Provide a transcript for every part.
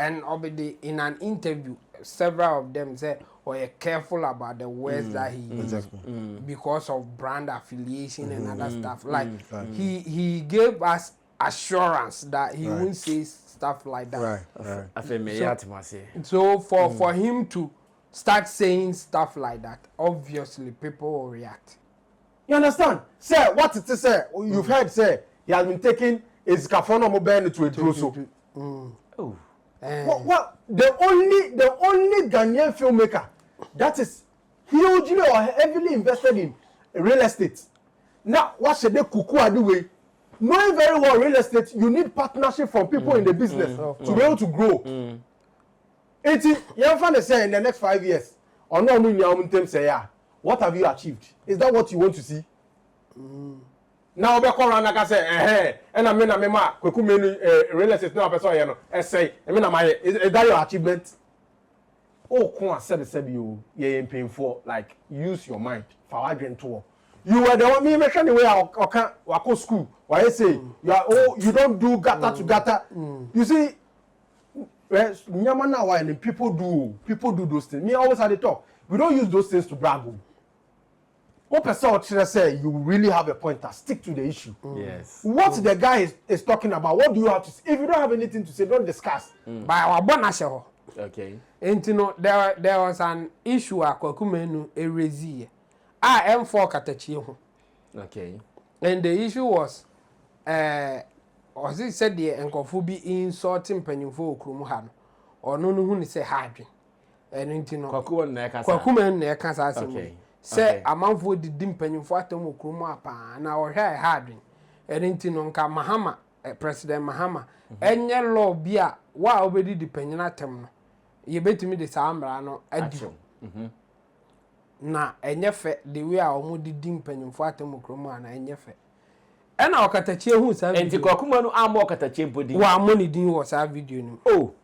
and obviously in an interview, several of them said, "Oh, you're careful about the words that he uses because of brand affiliation and other stuff." Like he gave us assurance that he won't say stuff like that. So for him to start saying stuff like that, obviously people will react. You understand? Sir, what it is, sir? You've heard, sir, he has been taking his Kafono mobile to a Druso. What? The only Ghanaian filmmaker that is hugely or heavily invested in real estate. Now, what should they Kwaku do way? Knowing very well real estate, you need partnership from people in the business to be able to grow. It's young fan say in the next 5 years, or no money say, yeah, what have you achieved? Is that what you want to see? Now be call around like I say, and I mean Kwaku menu real estate no person you know. Say, I mean is that your achievement? Oh, come said you painful like use your mind for arguing to. You were the one me make anyway I go school. Why say you are you don't do gata to gata. You see now and people do those things. Me always had the talk. We don't use those things to brag. What person say you really have a point, stick to the issue. Yes. What the guy is talking about, what do you have to say? If you don't have anything to say, don't discuss. By our bonus. Okay. And you know, there was an issue at Kwaku menu erezi. I am for Okatakyie. Okay. And the issue was as he said the Okomfour be insulting penyimfo okrum ha no. Ono no hu ni say hadwe. And you know, Kwaku menu na kasa asem. Okay. Say amanfo didi mpanyimfo atam okrum apa na wo hwe hadwe. And you know, nka Mahama President Mahama enye law bia wa obedi di panyina atam no. Ye betumi de samra no adi. Na enye fe the way a omo didi mpanyimfo atam okrum na enye fe. Ena Okatakyie hu sa video. Enti Kwaku manu amo Okatakyie body. Wa amo ni din wo sa video ni. Oh.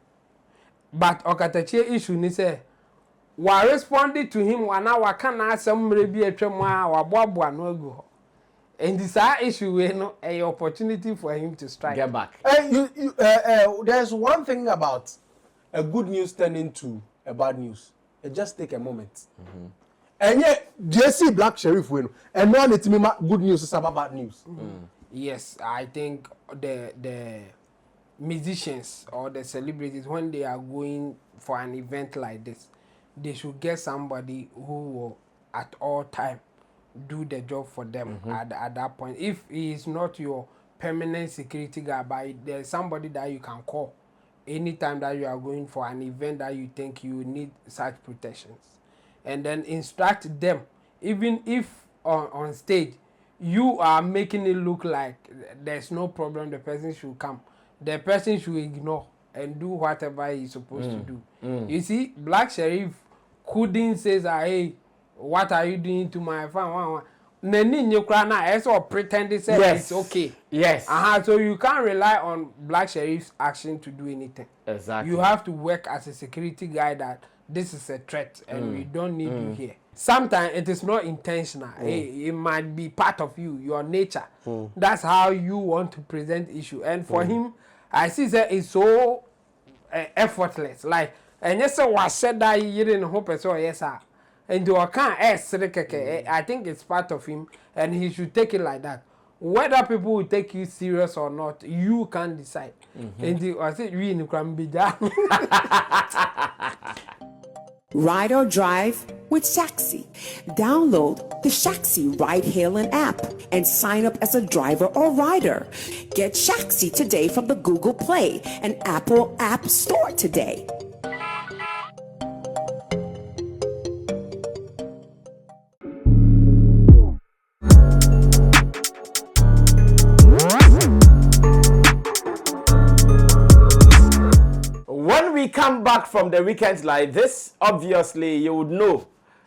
But Okatakyie issue ni say wa responded to him wana waka na asem mre bi atwam a wa boaboa no agu ho. And this issue we no a opportunity for him to strike. Get back. There's one thing about a good news turning to a bad news. It just take a moment. And yet, JC Black Sherif win. And no one me good news is about bad news. Yes, I think the musicians or the celebrities, when they are going for an event like this, they should get somebody who will at all time do the job for them at that point. If he is not your permanent security guy, but there's somebody that you can call anytime that you are going for an event that you think you need such protections. And then instruct them, even if on stage you are making it look like there's no problem, the person should come. The person should ignore and do whatever he's supposed to do. You see, Black Sherif couldn't say, hey, what are you doing to my fan? Neni nyokrana eso pretend they say it's okay. Yes. So you can't rely on Black Sherif's action to do anything. Exactly. You have to work as a security guy that this is a threat and we don't need you here. Sometimes it is not intentional. It might be part of you, your nature. That's how you want to present issue. And for him, I see that it's so effortless. Like, and yes, I said that you didn't hope so. Yes, sir. And you can't I think it's part of him, and he should take it like that. Whether people will take you serious or not, you can decide. And I said, we can be done. Ride or drive with Shaxi. Download the Shaxi ride-hailing app and sign up as a driver or rider. Get Shaxi today from the Google Play and Apple App Store today. When we come back from the weekends like this, obviously you would know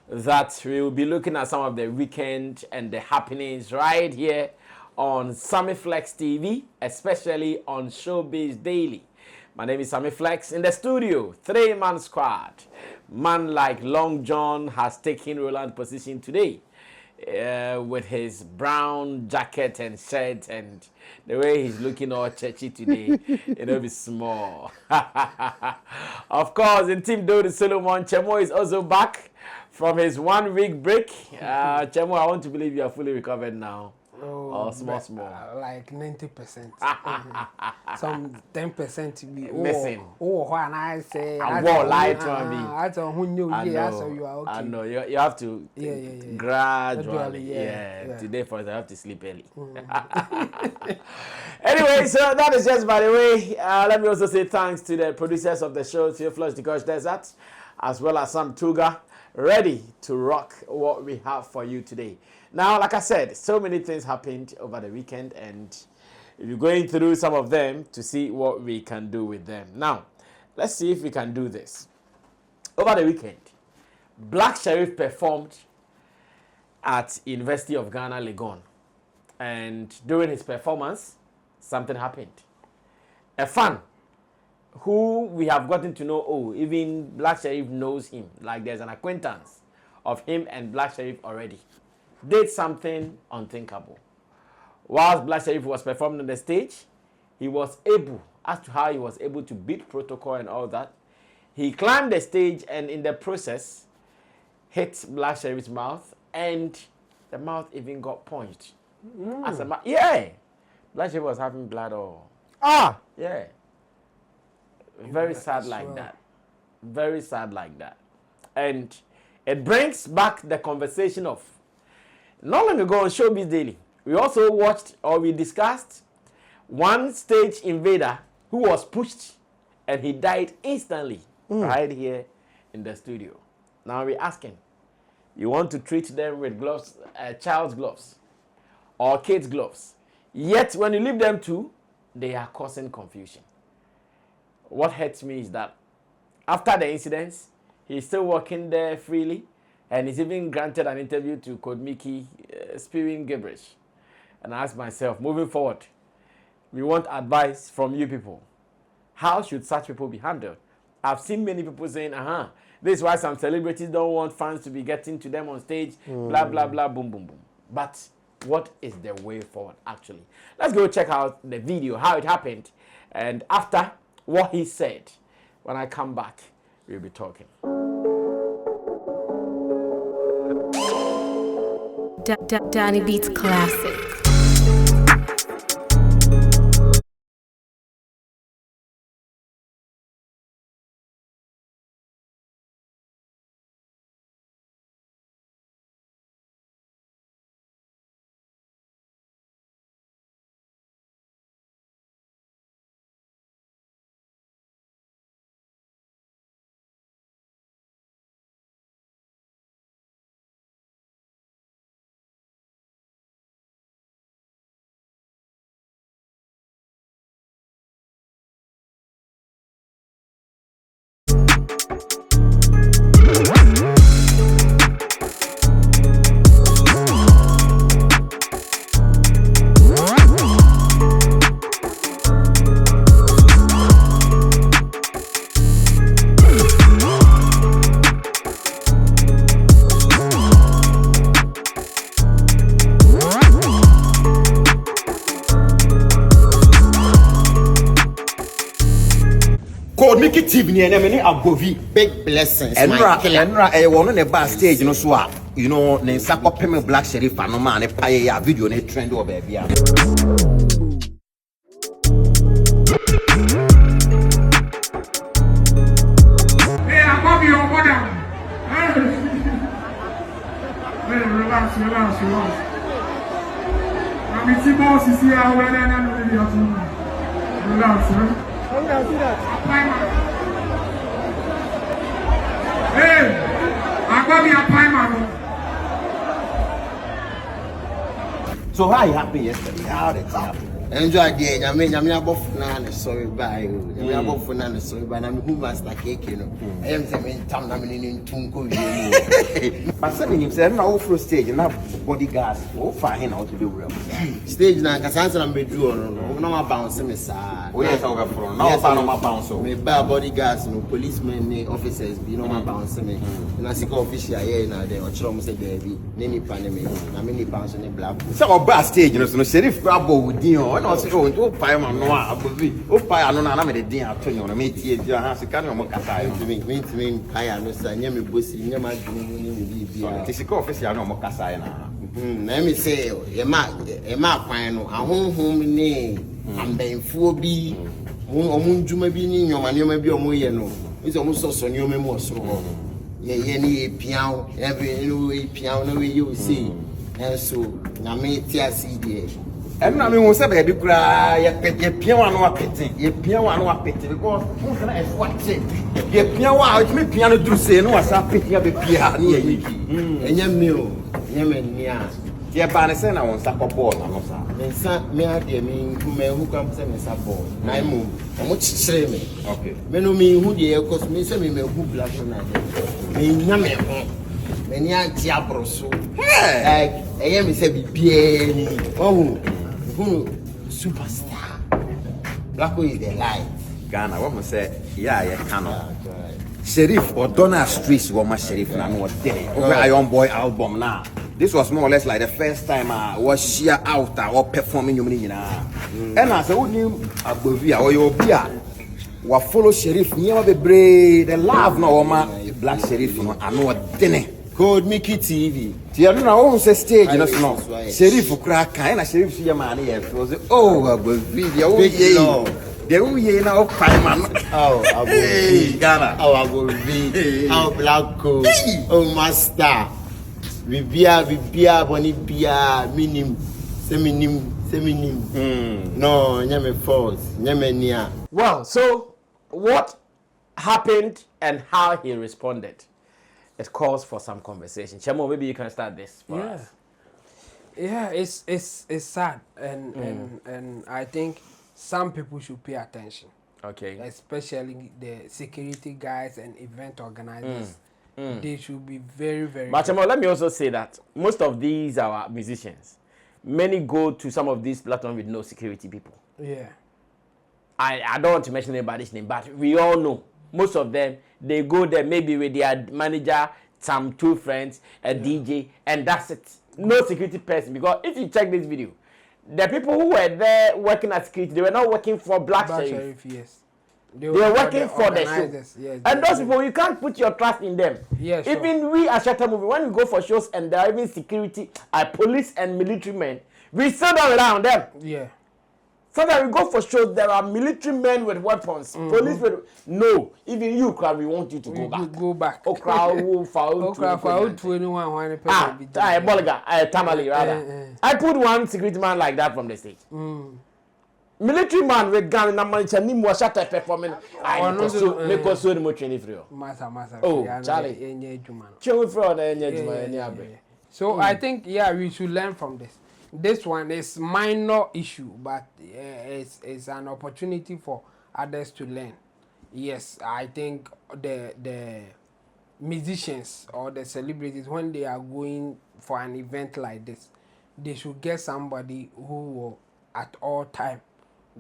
that we will be looking at some of the weekend and the happenings right here on Sammy Flex TV, especially on Showbiz Daily. My name is Sammy Flex. In the studio, 3-man squad. Man like Long John has taken Roland position today. with his brown jacket and shirt and the way he's looking all churchy today, it'll be small. Of course, in Team Do the Solomon, Chemo is also back from his 1 week break. Chemo, I want to believe you are fully recovered now. Oh, small. Like 90%. Some 10% be missing. When I say I won't lie to me. I don't who knew you are okay. I know you have to gradually. Yeah. Today for I have to sleep early. Anyway, so that is just by the way. Let me also say thanks to the producers of the show, Theo Flush the Coach Desert, as well as Sam Tuga, ready to rock what we have for you today. Now, like I said, so many things happened over the weekend, and we're going through some of them to see what we can do with them. Now, let's see if we can do this. Over the weekend, Black Sherif performed at University of Ghana, Legon. And during his performance, something happened. A fan who we have gotten to know, even Black Sherif knows him, like there's an acquaintance of him and Black Sherif already, did something unthinkable. Whilst Black Sherif was performing on the stage, he was able, as to how he was able to beat protocol and all that, he climbed the stage and in the process hit Black Sherif's mouth, and the mouth even got punched. Black Sherif was having blood all. Yeah. Very sad like that. Very sad like that. And it brings back the conversation of not long ago on Showbiz Daily, we also watched or we discussed one stage invader who was pushed and he died instantly right here in the studio. Now we're asking, you want to treat them with gloves, child's gloves or kids' gloves, yet when you leave them to, they are causing confusion. What hurts me is that after the incidents, he's still working there freely, and he's even granted an interview to Code Mickey, spewing gibberish. And I ask myself, moving forward, we want advice from you people. How should such people be handled? I've seen many people saying, this is why some celebrities don't want fans to be getting to them on stage, blah, blah, blah, boom, boom, boom. But what is the way forward, actually? Let's go check out the video, how it happened, and after what he said, when I come back, we'll be talking. Danny Beats Classic. Mickey TV ni enemy ni agovi big blessings enra one ne bar stage no so a you know ne sakopem Black Sherif no ma ne paye ya video ne trend o ba bia hey above your mother hey relax I'm in boss is here when I know relax how can I see that? Hey, I got me a pie man. So how you happened yesterday? How did it happen? enjoy the nyame abofo na ne sorry bye nyame abofo na ne sorry bye na me hu master cake no I am say me tam na me ni ntum ko wie But say him say na wo flow stage na bodyguards wo fa hin na wo to be wura stage na kasansa na me do no na ma bounce me sa wo yes wo from na wo fa no ma bounce me ba bodyguards no policemen ni officers bi no ma bounce me na sika official here na dey o chiro mo say baby ni nipa ne me na me nipa so ne Blacko say oba stage no so no Sherif abo wudin o na o say o pai ma no a abovi o pai anu na me de din atonyo na me tie dia ha sika ne o mo kasa me pai anu sa nya me bosi nya ma dunu ni me bi ti sika official na o mo kasa na na me say e ma kwan no ahonhom ni ambenfuo bi omunjuma bi ni nyoma bi omoye no ise omo soso ni omo mo soro ho ye ni epian every no epian no we you see and so na me ti aside em na me hu se be bi kura ye pian wa no apete ye pian wa no apete because who can I swat it ye pian wa o me pian no duru se no asa apete ya be pia ni ye yi enya me o enya me nia ye ba ne se na won sa ball na no sa mensa me ade me hu kwam se me sa ball na mu omo chichire me okay me no me hu de e cause me se me hu Blacko na de me nya me ho me ni ati abroso like eye me se bibie ni oh who superstar Blacko is the light Ghana what me say yeah ye cano Sherif or Donna Streets were my Sherif na no did it over Iron Boy album now. This was more or less like the first time I was sheer out or performing you mean and I said who knew Abovia or your beer wa follow Sherif never be brave the love no ma Black Sherif no I know dinner code Mickey TV tia no na won say stage no no Sherif kra kan na Sherif so yama na ye say oh Abovia oh yeah they will ye now man oh Abovia Ghana oh Abovia oh Blacko oh master Bibia boni bia minim seminim no nyame force nyame nia. Well, so what happened and how he responded, it calls for some conversation. Chemo, maybe you can start this for us. Yeah, it's sad and I think some people should pay attention. Okay. Especially the security guys and event organizers. They should be very, very But let me also say that most of these are musicians. Many go to some of these platforms with no security people. Yeah. I don't want to mention anybody's name, but we all know most of them, they go there maybe with their manager, some two friends, a DJ, and that's it. No security person. Because if you check this video, the people who were there working at security, they were not working for Black Sherif. Yes. They were working for the show. Yes, and those people, you can't put your trust in them. Yes, sure. Even we as Shatter Movie, when we go for shows and there are even security, police and military men, we still don't rely on them. Yeah. So that we go for shows, there are military men with weapons, police with... No, even you, crowd, we want you to go back. Go back. Oh, crowd, who found 21. Tamale, rather. I put one security man like that from the stage. Military man with gun na man chani mo shata performing I make us so much training free. Massa. Oh, Charlie. Training free na enye juma eni abre. So I think we should learn from this. This one is minor issue, but it's an opportunity for others to learn. Yes, I think the musicians or the celebrities, when they are going for an event like this, they should get somebody who will at all time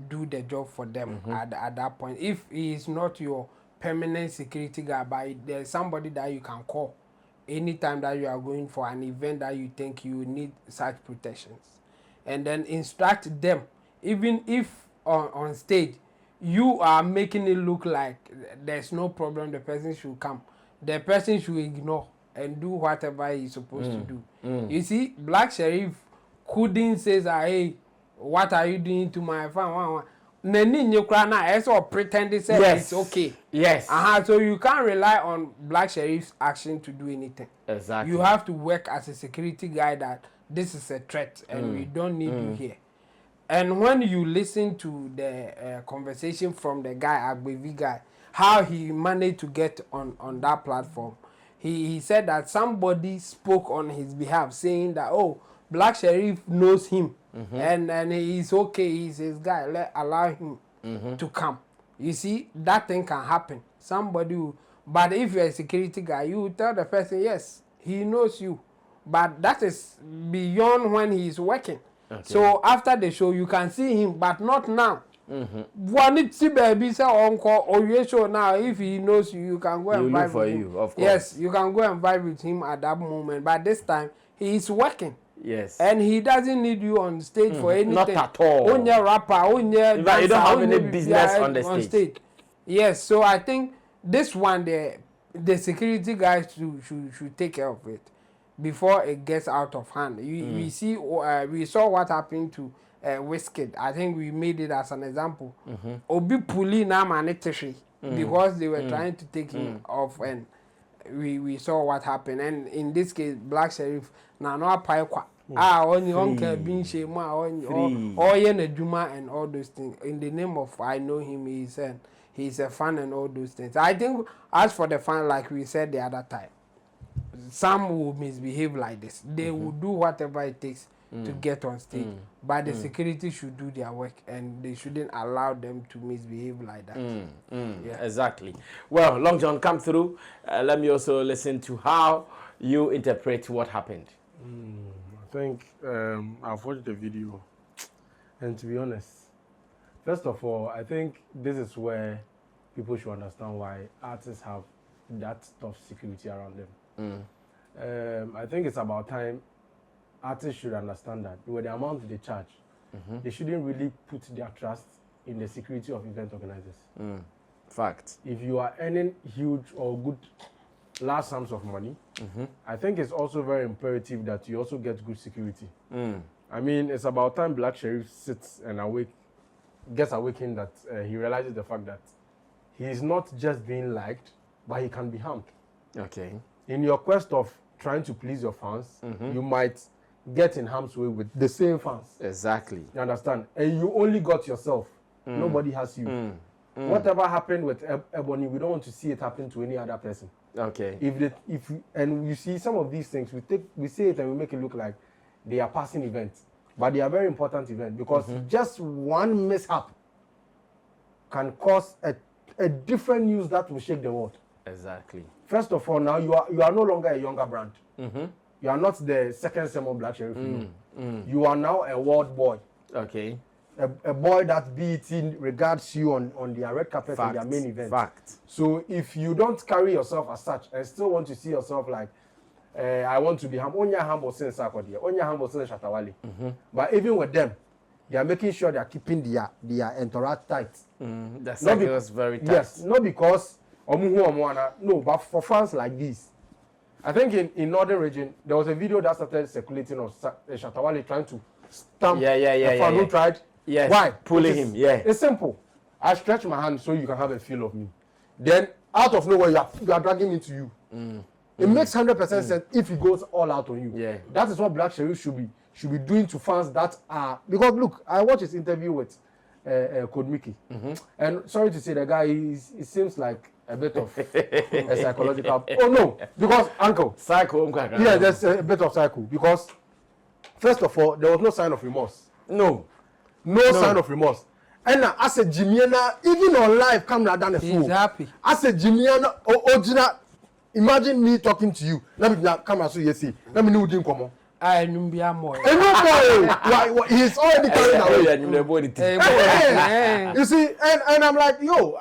do the job for them at that point. If he is not your permanent security guy, but there's somebody that you can call anytime that you are going for an event that you think you need such protections, and then instruct them. Even if on stage you are making it look like there's no problem, the person should come, the person should ignore and do whatever he's supposed to do. You see, Black Sherif couldn't say that, hey, what are you doing to my fan? Neni nyukra I also pretend it's okay. Yes. So you can't rely on Black Sherif's action to do anything. Exactly. You have to work as a security guy that this is a threat and we don't need you here. And when you listen to the conversation from the guy, Agbevi guy, how he managed to get on that platform, he said that somebody spoke on his behalf saying that, oh, Black Sherif knows him, and he's okay. He's his guy. Allow him to come. You see, that thing can happen. Somebody will, but if you're a security guy, you will tell the person, yes, he knows you. But that is beyond when he is working. Okay. So after the show, you can see him, but not now. One it see baby say uncle or you show now. If he knows you, you can go and vibe with him. You, of course. Yes, you can go and vibe with him at that moment. But this time, he is working. Yes. And he doesn't need you on stage for anything. Not at all. Only rapper, only dancer, you don't have any business on the stage. Yes, so I think this one, the security guys should take care of it before it gets out of hand. We saw what happened to Wizkid. I think we made it as an example. Obi puli na maniteshi because they were trying to take him off, and we saw what happened. And in this case, Black Sherif na no apai only uncle bin shema or yen juma and all those things. In the name of I know him, he's a fan and all those things. I think as for the fan, like we said the other time, some will misbehave like this. They will do whatever it takes to get on stage. But the security should do their work, and they shouldn't allow them to misbehave like that. Yeah. Exactly. Well, Long John, come through. Let me also listen to how you interpret what happened. I think I've watched the video, and to be honest, first of all, I think this is where people should understand why artists have that tough security around them. I think it's about time artists should understand that with the amount they charge, they shouldn't really put their trust in the security of event organizers. Fact. If you are earning huge or good large sums of money, I think it's also very imperative that you also get good security. I mean, it's about time Black Sherif sits and gets awakened that he realizes the fact that he is not just being liked, but he can be harmed. Okay. In your quest of trying to please your fans, you might get in harm's way with the same fans. Exactly. You understand? And you only got yourself. Nobody has you. Whatever happened with Ebony, we don't want to see it happen to any other person. Okay. And you see some of these things, we say it and we make it look like they are passing events, but they are very important events because just one mishap can cause a different news that will shake the world. Exactly. First of all, now you are no longer a younger brand. You are not the second Samuel Black Sherif. You are now a world boy. Okay. A boy that BET regards you on their red carpet and their main event. Fact. So if you don't carry yourself as such and still want to see yourself like, I want to be humble, only humble since Sarkodie, only humble since Shatawale. But even with them, they are making sure they are keeping their entourage tight. The circle is very tight. Yes, not because no, but for fans like this. I think in Northern region, there was a video that started circulating of Shatawale trying to stamp the fan who tried. Yes. Why? Pulling him, yeah. It's simple. I stretch my hand so you can have a feel of me. Then, out of nowhere, you are dragging me to you. It makes 100% sense if he goes all out on you. Yeah. That is what Black Sherif should be doing to fans that are... Because, look, I watched his interview with Kodmiki. And sorry to say, the guy, he seems like a bit of a psychological... Oh, no. Because, uncle... Psycho. Yeah, there's a bit of psycho. Because, first of all, there was no sign of remorse. No sign of remorse. And as a Jimiana, even on live camera, done a fool. He's happy. As a Jimiana, original, imagine me talking to you. Let me camera so you see. Let me know who come on. I know be a more. He's already carrying away. You see, and I'm like, yo,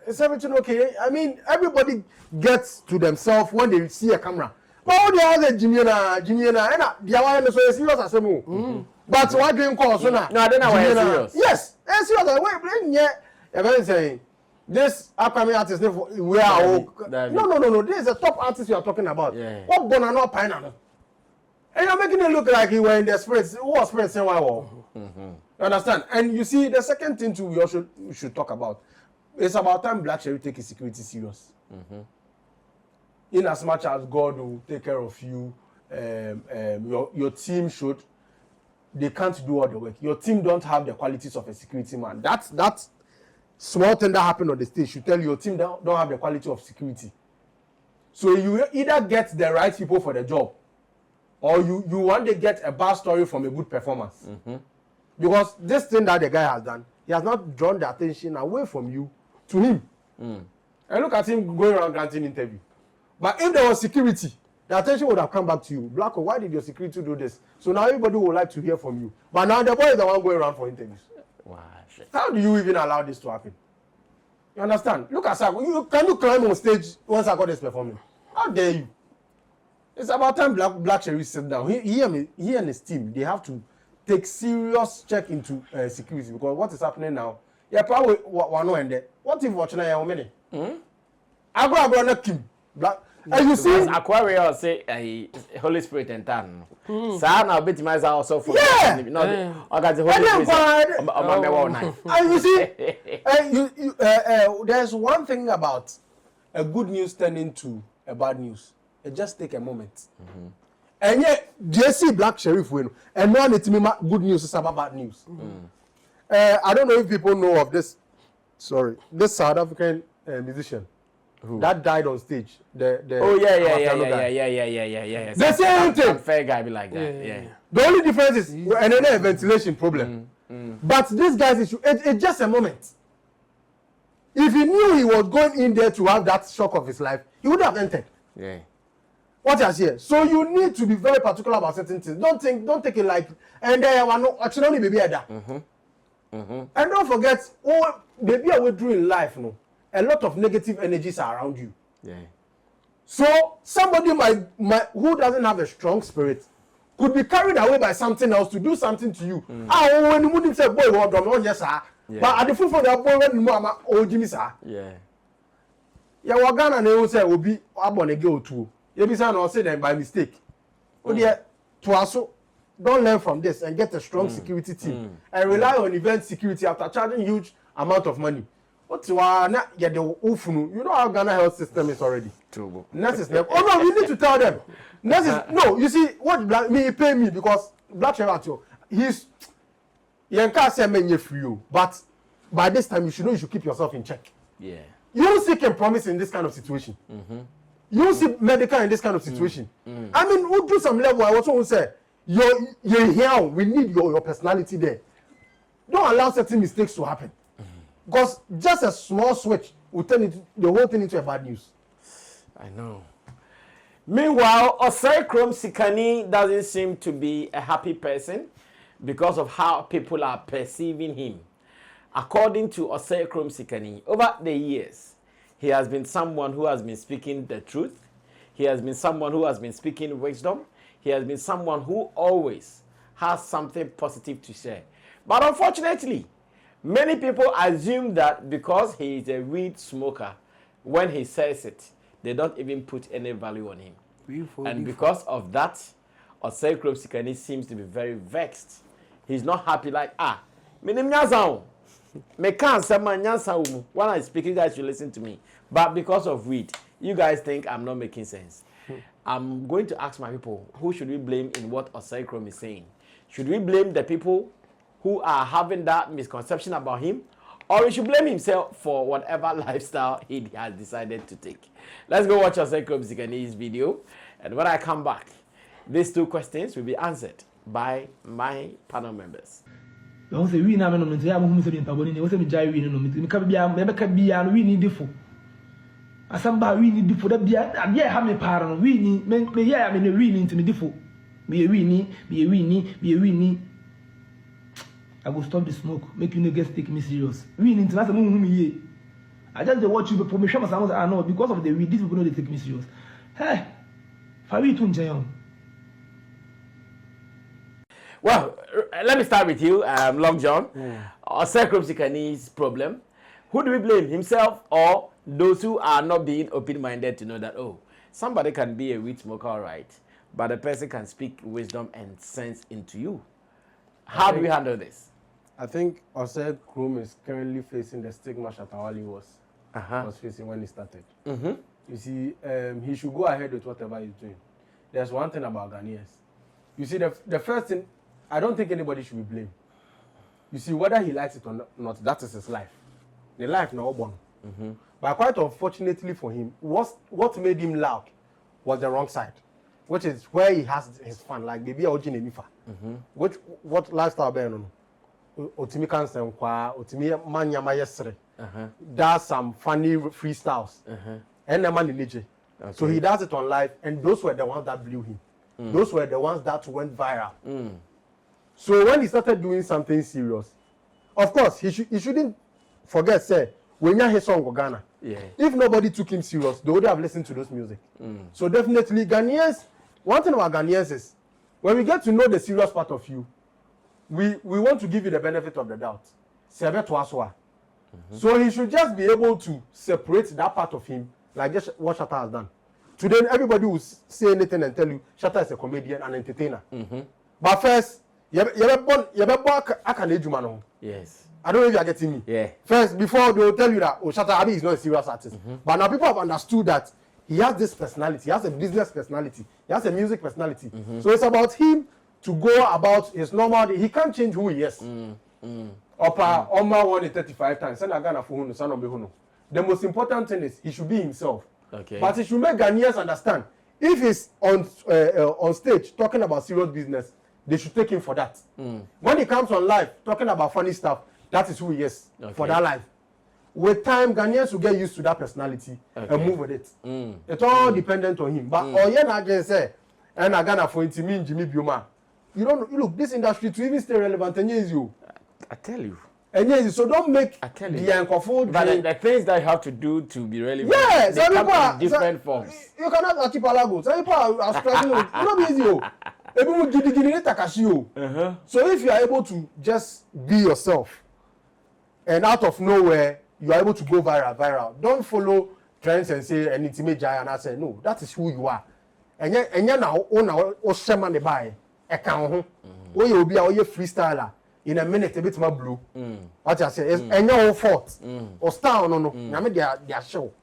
is everything okay? I mean, everybody gets to themselves when they see a camera. But all the other Jimiana, and the other so serious as a But why do you call so now? No, I don't know why you're serious. Yes, it's serious. Wait, bring here. Everyone saying this upcoming artist, we are all. No. This is a top artist you are talking about. Yeah. What Bonano Pineapple? And you're making it look like you were in the spirits. Who was spirits saying why? You understand? And you see, the second thing too, we should talk about. It's about time Black Sherif take his security serious. In as much as God will take care of you, your team should. They can't do all the work. Your team don't have the qualities of a security man. That small thing that happened on the stage should tell you your team don't have the quality of security. So you either get the right people for the job, or you one day get a bad story from a good performance. Because this thing that the guy has done, he has not drawn the attention away from you to him. And look at him going around granting interview. But if there was security, the attention would have come back to you. Blacko, why did your security do this? So now everybody would like to hear from you. But now the boy is the one going around for interviews. Wow. How do you even allow this to happen? You understand? Look at Sarkodie. Can you climb on stage when Sarkodie is performing? How dare you? It's about time Black Sherif sit down. He and his team, they have to take serious check into security, because what is happening now? Yeah, probably one no end. What if watching a many? I go not Kim Black. And you see, Aquarius say Holy Spirit and Tan. Sa na bit myself also for yeah. Okay, the Holy Spirit. And you see, there's one thing about a good news turning to a bad news. It just take a moment. And yet, JC Black Sherif win. And now it's good news is about bad news. I don't know if people know of this. Sorry, this South African musician. Who? That died on stage. Yeah. The same thing. Fair guy be like that. Yeah. The only difference is another ventilation problem. But this guy's issue, it's just a moment. If he knew he was going in there to have that shock of his life, he would have entered. Yeah. What I say? So you need to be very particular about certain things. Don't take it like, and actually baby ada. And don't forget, baby are withdrew in life, no. A lot of negative energies are around you. Yeah. So somebody might who doesn't have a strong spirit could be carried away by something else to do something to you. When you wouldn't say boy what drum yes sir. But at the full for that boy when mama Jimmy sir. Yeah. Yeah, what Ghana they say will be abon go to. You be saying or say them by mistake. Oh dear, Twasere, don't learn from this and get a strong security team and rely on event security after charging huge amount of money. What you are not get the ufunu. You know how Ghana health system is already. True. Nurses never. Oh no, we need to tell them. Nurses, no, you see what Black me pay me because Black Sherif he's you can't say many for you, but by this time you should know you should keep yourself in check. Yeah. You don't see can promise in this kind of situation. You don't see medical in this kind of situation. I mean, we'll do some level. I also will say you're here. We need your personality there. Don't allow certain mistakes to happen. Because just a small switch will turn the whole thing into a bad news. I know. Meanwhile, Okatakyie Sikani doesn't seem to be a happy person because of how people are perceiving him. According to Okatakyie Sikani, over the years, he has been someone who has been speaking the truth. He has been someone who has been speaking wisdom. He has been someone who always has something positive to share. But unfortunately, many people assume that because he is a weed smoker, when he says it, they don't even put any value on him. And because of that, Okatakyie Sikani seems to be very vexed. He's not happy like, when I speak, you guys should listen to me. But because of weed, you guys think I'm not making sense. I'm going to ask my people, who should we blame in what Okatakyie is saying? Should we blame the people who are having that misconception about him, or he should blame himself for whatever lifestyle he has decided to take? Let's go watch Okatakyie Sikani's video, and when I come back, these two questions will be answered by my panel members. Don't say we never know me. I'm going to say we was me jai we no me. Me can be am we need diffo. Asamba we need diffo. That be have me para no we need me yeah me we need to me diffo. Me we need. I will stop the smoke. Make you niggas take me serious. We need to me. I just watch you before me. Show myself. I know because of the weed. These people know they take me serious. Hey, Fabi Tunjayon. Well, let me start with you, Long John. Okatakyie Sikani's problem. Who do we blame? Himself or those who are not being open-minded to know that, somebody can be a weed smoker, all right, but a person can speak wisdom and sense into you. How do we handle this? I think Okatakyie is currently facing the stigma Shatawali was facing when he started. You see, he should go ahead with whatever he's doing. There's one thing about Ghanaians. You see, the first thing, I don't think anybody should be blamed. You see, whether he likes it or not, that is his life. The life now born. But quite unfortunately for him, what made him loud was the wrong side. which is where he has his fun, like maybe Ojin Enifa. What lifestyle be no? Otimi Kansen Kwa, Otimi Manyama Yesre. Does some funny freestyles. And the man in Niger. So he does it on live, and those were the ones that blew him. Those were the ones that went viral. So when he started doing something serious, of course, he shouldn't forget, say, when you hear song of Ghana, if nobody took him serious, they would have listened to those music. So definitely, Ghanaians, one thing about Ghanaians is, when we get to know the serious part of you, we want to give you the benefit of the doubt. So he should just be able to separate that part of him, like just what Shatta has done. Today, everybody will say anything and tell you Shatta is a comedian and entertainer. But first, yes. I don't know if you are getting me. Yeah. First, before they will tell you that Shatta Abi is not a serious artist. But now people have understood that he has this personality. He has a business personality. He has a music personality. So it's about him to go about his normal day. He can't change who he is. Opa, Oma won it 35 times. The most important thing is he should be himself. Okay. But he should make Ghanaians understand. If he's on stage talking about serious business, they should take him for that. When he comes on live talking about funny stuff, that is who he is for that life. With time, Ghanaians will get used to that personality and move with it. It's all dependent on him. But say, and I Ghana for Jimmy Bioma. You don't look this industry to even stay relevant. And yes, you. I tell you. And yes, so don't make I tell you. the Okomfour. But the things that you have to do to be relevant, yeah, they come in different forms. You cannot archipelago. Some people are struggling. It's not easy. So if you are able to just be yourself, and out of nowhere you are able to go viral. Don't follow trends and say an intimate giant. I say no, that is who you are. And now o shema ne buy. E kan ho. O ye obi a o ye freestyler. In a minute a bit more blue. What I say is and your fault. Or star no. Nyame their show.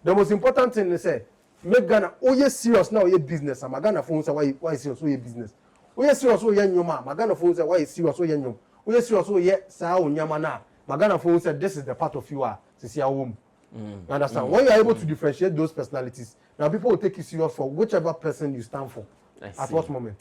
The most important thing is say make Ghana o ye serious now ye business. Am Ghana phone say why serious o ye business. O ye serious o ye nyoma. Ma Ghana phone say why serious o ye nyom. O ye serious o ye sa o nyama na. Ma Ghana phone say this is the part of you are. See home. You understand? When you are able to differentiate those personalities, now people will take you serious for whichever person you stand for. At what moment?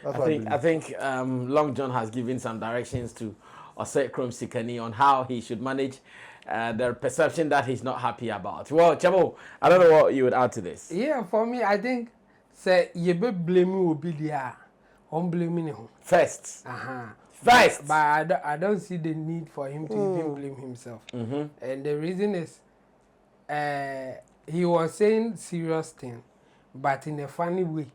I think Long John has given some directions to Osekrom Sikani on how he should manage the perception that he's not happy about. Well, Chamo, I don't know what you would add to this. Yeah, for me, I think say you be blaming will be there. I'm blaming him first. First, but I don't see the need for him to even blame himself. And the reason is, he was saying serious thing, but in a funny way.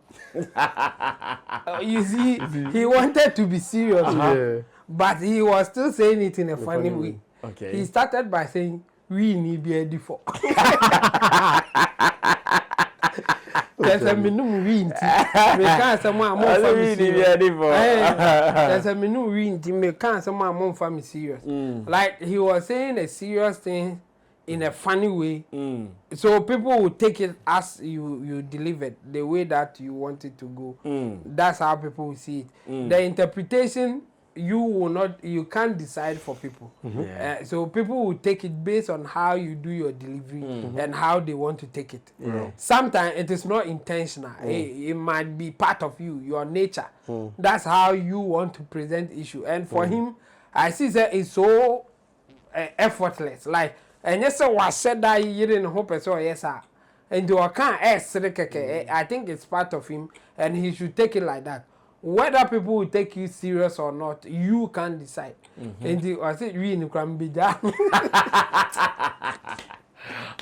You see, he wanted to be serious, but he was still saying it in a funny way. Okay. He started by saying, "We need be ready for." There's a minimum reading. Me can't someone more family serious. There's a minimum reading. Me can't someone more family serious. Like he was saying a serious thing in a funny way, so people will take it as you delivered the way that you want it to go. That's how people will see it. The interpretation you can't decide for people. So people will take it based on how you do your delivery and how they want to take it. Sometimes it is not intentional. It might be part of you, your nature. That's how you want to present issue. And for him, I see that it's so effortless. Like, and yes, I said that you didn't hope so. Yes, sir. And you can't I think it's part of him, and he should take it like that. Whether people will take you serious or not, you can decide. And I said, we in Krambija.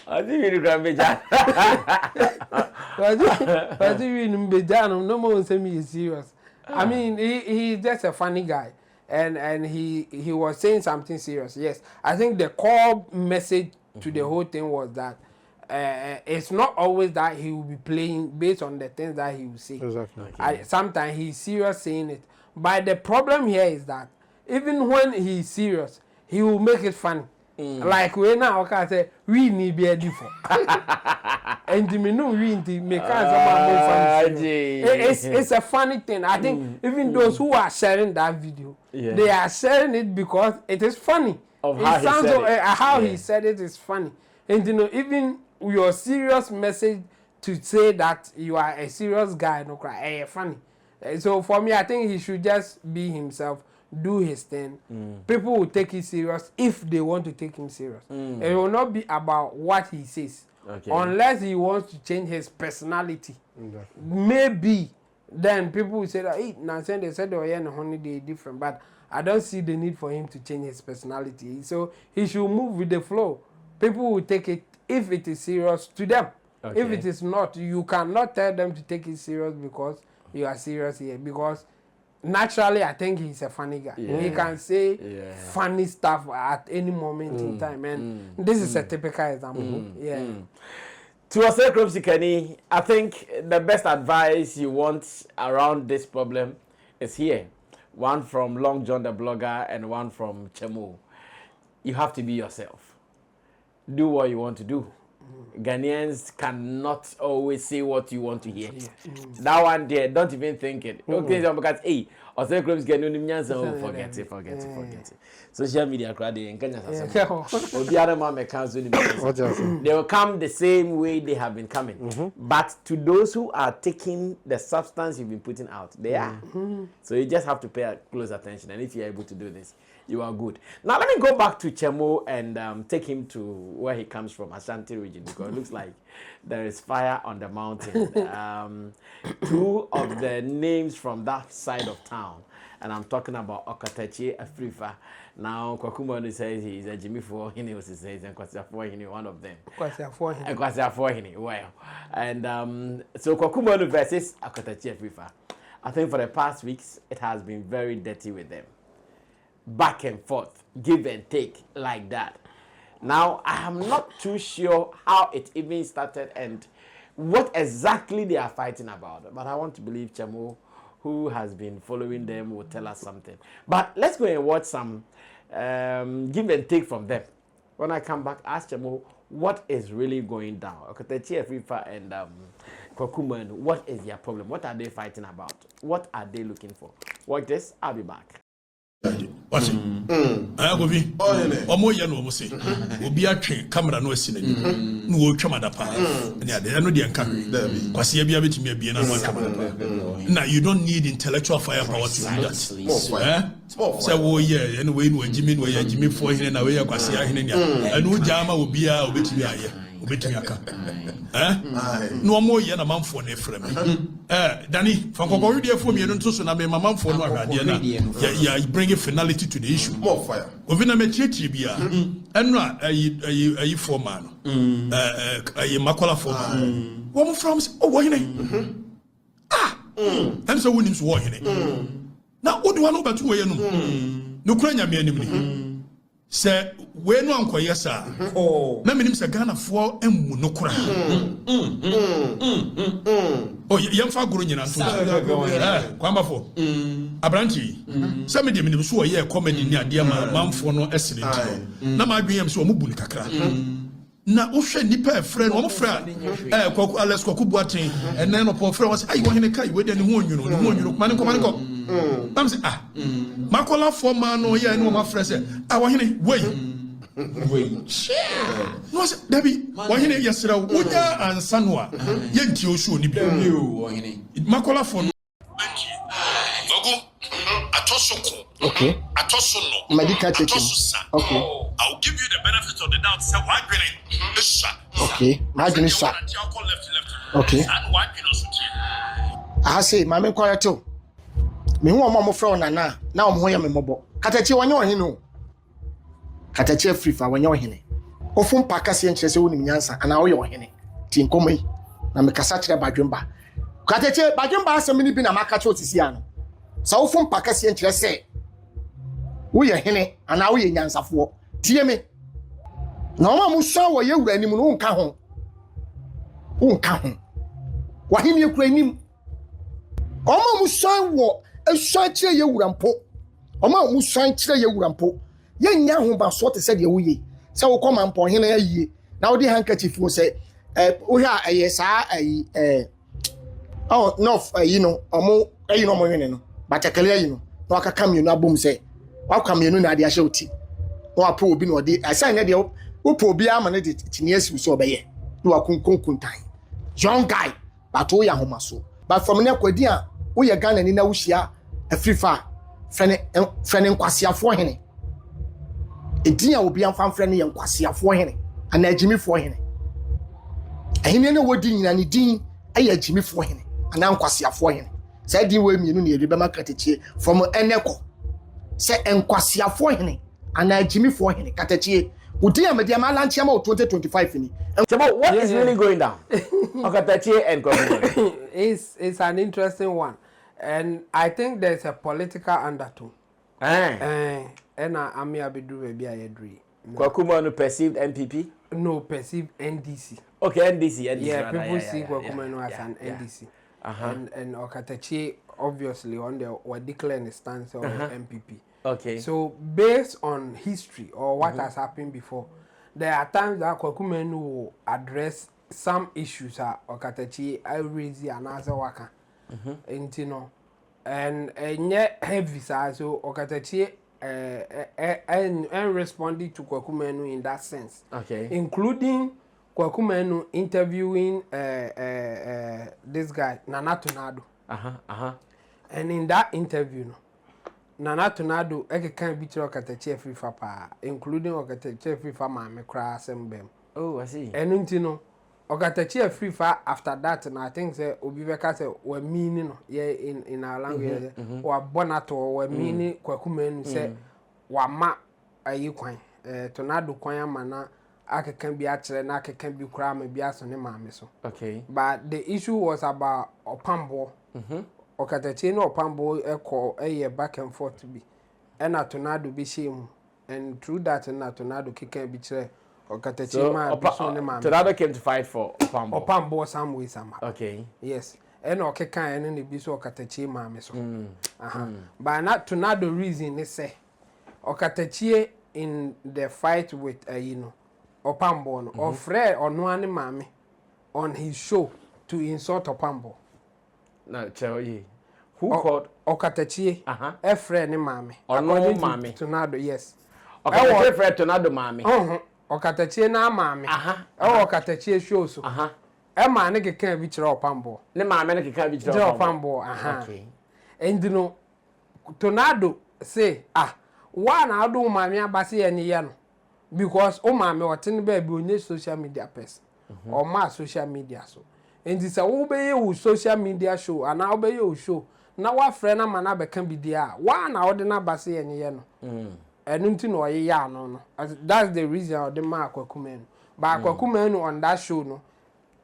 I think we in Krambija. I think we in Mbejano. No one say me is serious. I mean, he's just a funny guy. And he was saying something serious. Yes, I think the core message to the whole thing was that it's not always that he will be playing based on the things that he will say. Exactly. Sometimes he's serious saying it. But the problem here is that even when he's serious, he will make it funny. Like we now can say we need be ready for. And the menu we make it's a funny thing. I think even those who are sharing that video, they are sharing it because it is funny. How he said it is funny. And even your serious message to say that you are a serious guy, no cry, funny. So for me, I think he should just be himself, do his thing. People will take it serious if they want to take him serious. It will not be about what he says, unless he wants to change his personality. Maybe then people will say that, hey, Nansen, they said they on holiday different, but I don't see the need for him to change his personality. So he should move with the flow. People will take it if it is serious to them. If it is not, you cannot tell them to take it serious because you are serious here. Because naturally, I think he's a funny guy. He can say funny stuff at any moment in time. And this is a typical example. Twasere Kromsikani, I think the best advice you want around this problem is here. One from Long John the blogger and one from Chemo. You have to be yourself. Do what you want to do. Ghanaians cannot always say what you want to hear. That one there, don't even think it. Okay, because hey, Twasere Kromsikani, forget it. Social media crowd in Kenya. They will come the same way they have been coming. But to those who are taking the substance you've been putting out, they are. So you just have to pay close attention. And if you're able to do this, you are good. Now let me go back to Chemo and take him to where he comes from, Ashanti region, because it looks like there is fire on the mountain. Two of the names from that side of town, and I'm talking about Okatakyie, Afrifa. Now Kwaku Manu says he's a Jimmy for Hini, was says, and Kwasi for Hini, one of them. Kwasi for Hini, well. And so Kwaku Manu versus Okatakyie, Afrifa. I think for the past weeks it has been very dirty with them. Back and forth, give and take like that. Now, I am not too sure how it even started and what exactly they are fighting about. But I want to believe Chemo, who has been following them, will tell us something. But let's go and watch some give and take from them. When I come back, ask Chemo what is really going down. Okatakyie, Afrifa, and Kwaku Manu, what is their problem? What are they fighting about? What are they looking for? Watch this, I'll be back. What's it? I go be. Or more yan will say, will be a train, camera no sin. No chamadapa. And they are no the country. Because you be able to be another camera. Now you don't need intellectual firepower to do that. So, oh, yeah, anyway, when Jimmy for him and away, I was here. And no jama will be a bit here. No more yan a month for Ephraim. Danny, from Kokoria for me, I don't so na my mom for no idea. Yeah, bring a finality to the issue. More fire. Within a metria, and not a foreman, a macola foreman. Woman from and so winning war in it. Now, what do I know about 2 a.m.? No crania me enemy. Say, when no uncle, yes, sir. Oh, let me name Sagana for and no cry. Oh, young Fagurinian, Quamafo, Abranchi. Some of them who are here comedy near dear man for no accident. Now, my dream so Mubulika. Now, Osha Nipper, friend, or friend, Alice Kokubuatin, and then upon friends, I want in a car with anyone, you know, the one you look, Manako. I'm saying, Makola for man, or yeah, no, my friend said, I want him, wait. No, Debbie, why in yesterday, Uda and Sanwa, Yankee Oshu, Makola for okay. Medical checking. Okay. I'll give you the benefit of the doubt. Say why okay. Margin is okay. I say, Mamma quiet too. Me who am more from Nana. Now I'm here, me mobile. Katakyie when you're here. Katakyie Afrifa when you're here. Often Pakasi and Chese won Nyansa, and now you're here. Tinkomi. Na me kasachira badwemba. Katakyie badwemba asem ni bi na makacho tisiano. So often Pakasi and Chese. We are here, and now we are Nyansafo. Tie me. Na ma musa wo ye wura anim no nka ho. Nka ho. Wa him ye kura anim. Oma musa wo ehwa kire ye wura mpo. Oma musa kire ye wura mpo. Ye nya ho ba so te se de wo ye. Se wo koma mpo hene ayie. Na wo di handkerchief wo se wo hia aye sa ayi oh no you know omo ayi no mo hene no. Ba chakale ayi no. Na aka kam you no abom se. Wa kam you no na de ahye oti. No apo obi no de assign na de wo po obi ama na de tiniasi so obeye. No akunkunkuntan. young guy but we ya homa so but from ne Kwadee a we ya Ghana ni na wuhia afrifa frene nkwasiafo hene edin a obi amfa frene ye nkwasiafo hene ana agimifo hene ahine ne wodi nyina ne din aye agimifo hene ana nkwasiafo hene say din we mienu ne yebe makatechie from eneko say nkwasiafo hene ana agimifo hene katechie udin amede ama lanche ama 2025 ni. Chabo, what is really going down? Okatakyie and Kwaku. It's an interesting one. And I think there's a political undertone. And I'm here to do a BIA. Kwaku Manu perceived MPP? No, perceived NDC. Okay, NDC. Yeah, people see Kwaku Manu as an NDC. And Okatakyie obviously on the or declaring the stance of MPP. Okay. So based on history or what has happened before, there are times that Kwaku Manu will address some issues that Okatakyie raise and answer waka. And yet heavy so Okatakyie and responded to Kwaku Manu in that sense. Okay. Including Kwaku Manu interviewing this guy Nana Tonado. And in that interview, Nana Tonado can be Okatakyie free fa, including Okatakyie free fa mama cry sembem. Oh, I see. And Okatakyie free fa after that, and I think say Obibeka say we meaning in our language or bonato or meaning Kwaku Manu say wa ma ayi kwan Tonado kwan mana aka can be actually na aka can be cry me be aso ne maame so. Okay. But the issue was about Opambo. Okatakyie no Opambo e back and forth to be. And Tonado be shame and through that na Tonado can be chere Okatakyie ma be so ne maame. Tonado came to fight for Opambo. Opambo some way somehow. Okay. Yes. And Okeka and the be so Okatakyie maame so. But not Tonado reason they say Okatakyie in the fight with Opambo no or Fred or no ani maame on his show to insult Opambo. No, tell you. Who called Okatakyie? A friend ni maame. Or no maame. Tonado, yes. Okatakyie friend Tonado maame. Okatakyie na maame. Okatakyie show so. E maane keka bi kire Opambo. Ne maame ne keka bi kire Opambo. Okay. And Tonado say, why na do maame abase ye ne ye no? Because o maame o tin ba bi onye social media person. Or ma social media so. And this a wo social media show and now be your show. Now what friend na man abeka bi dia. Why na o de na base ye ne ye no? Enu nti no ye ya no. That's the reason of the ma Kwaku Manu. But Kwaku Manu on that show no.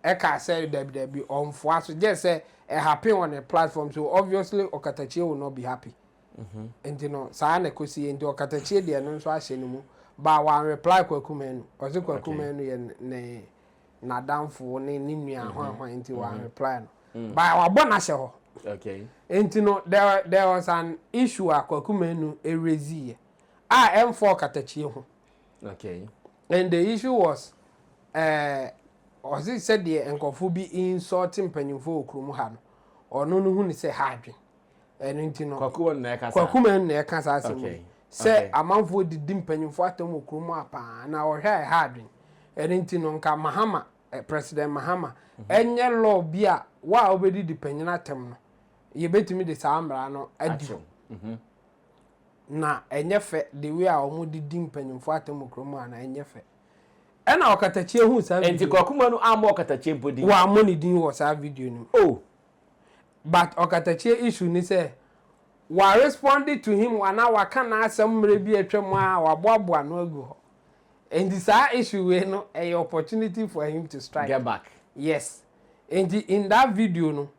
Eka say debi on for so just say happy on a platform so obviously Okatakyie will not be happy. And sa na kosi and Okatakyie de no so ahye no mu. But one reply Kwaku Manu. Ozi Kwaku Manu ye na downfall ni nua hwan nti one reply no. But wa bona hye ho. Okay. And there was an issue a Kwaku Manu raise M4 Okatakyie ho. Okay. And the issue was Ozi said the Okomfour bi insulting panyimfo okrum ha no. Ono no hu ni say hadwe. Enu nti no. Kwaku na kasa. Kwaku Manu na kasa asem. Say amanfo didi mpanyimfo atam okrum apa na wo hwe hadwe. Enu nti no nka Mahama President Mahama enye law bi a wa obedi di panyina atam no. Ye betimi de saambra no adi. Na enye fe the way a omo didi mpanyimfo atam okrum ana enye fe. Ena Okatakyie hu sa video. Enti Kwaku Manu amo Okatakyie mpodi. Wa amo ni din wo sa video ni. Oh. But Okatakyie issue ni say wa responded to him wana waka na asem mre bi atwam a wa boaboa no agu ho. And this issue we no a opportunity for him to strike. Get back. Yes. And in that video no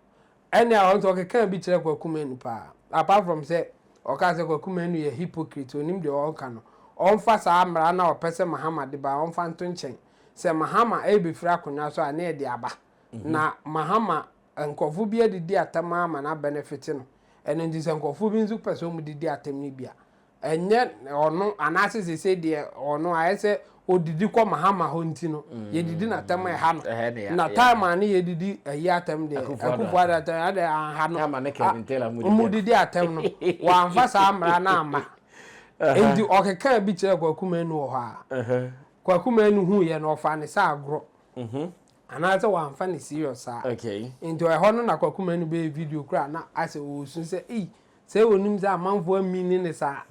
any I want to can be kire Kwaku Manu pa. Apart from say Okase Kwaku Manu ye hypocrite onim de on kan no. Onfa sa amra na opese Mahama de ba onfa nto nchen se Mahama e be fira akonya so a na e de aba na Mahama nkofo bi adidi atama ama na benefit no eno ndi se nkofo bi nzu pese mu didi atam ni bia enye ono anase se de ono ayese odidi kwa Mahama ho nti no ye didi na atam e ha no na time ani ye didi ayi atam de akufo ada atam ade ha no ama ne kevintela mu didi atam no wa anfa sa amra na ama endi okeka bi kire Kwaku Manu ho ha Kwaku Manu hu ye no fa ne sa agro anaasɛ wamfa ne serious a okay into ɛhɔ no na Kwaku Manu be video kra na asɛ osun sɛ sɛ onim sɛ amanfo amini ne saa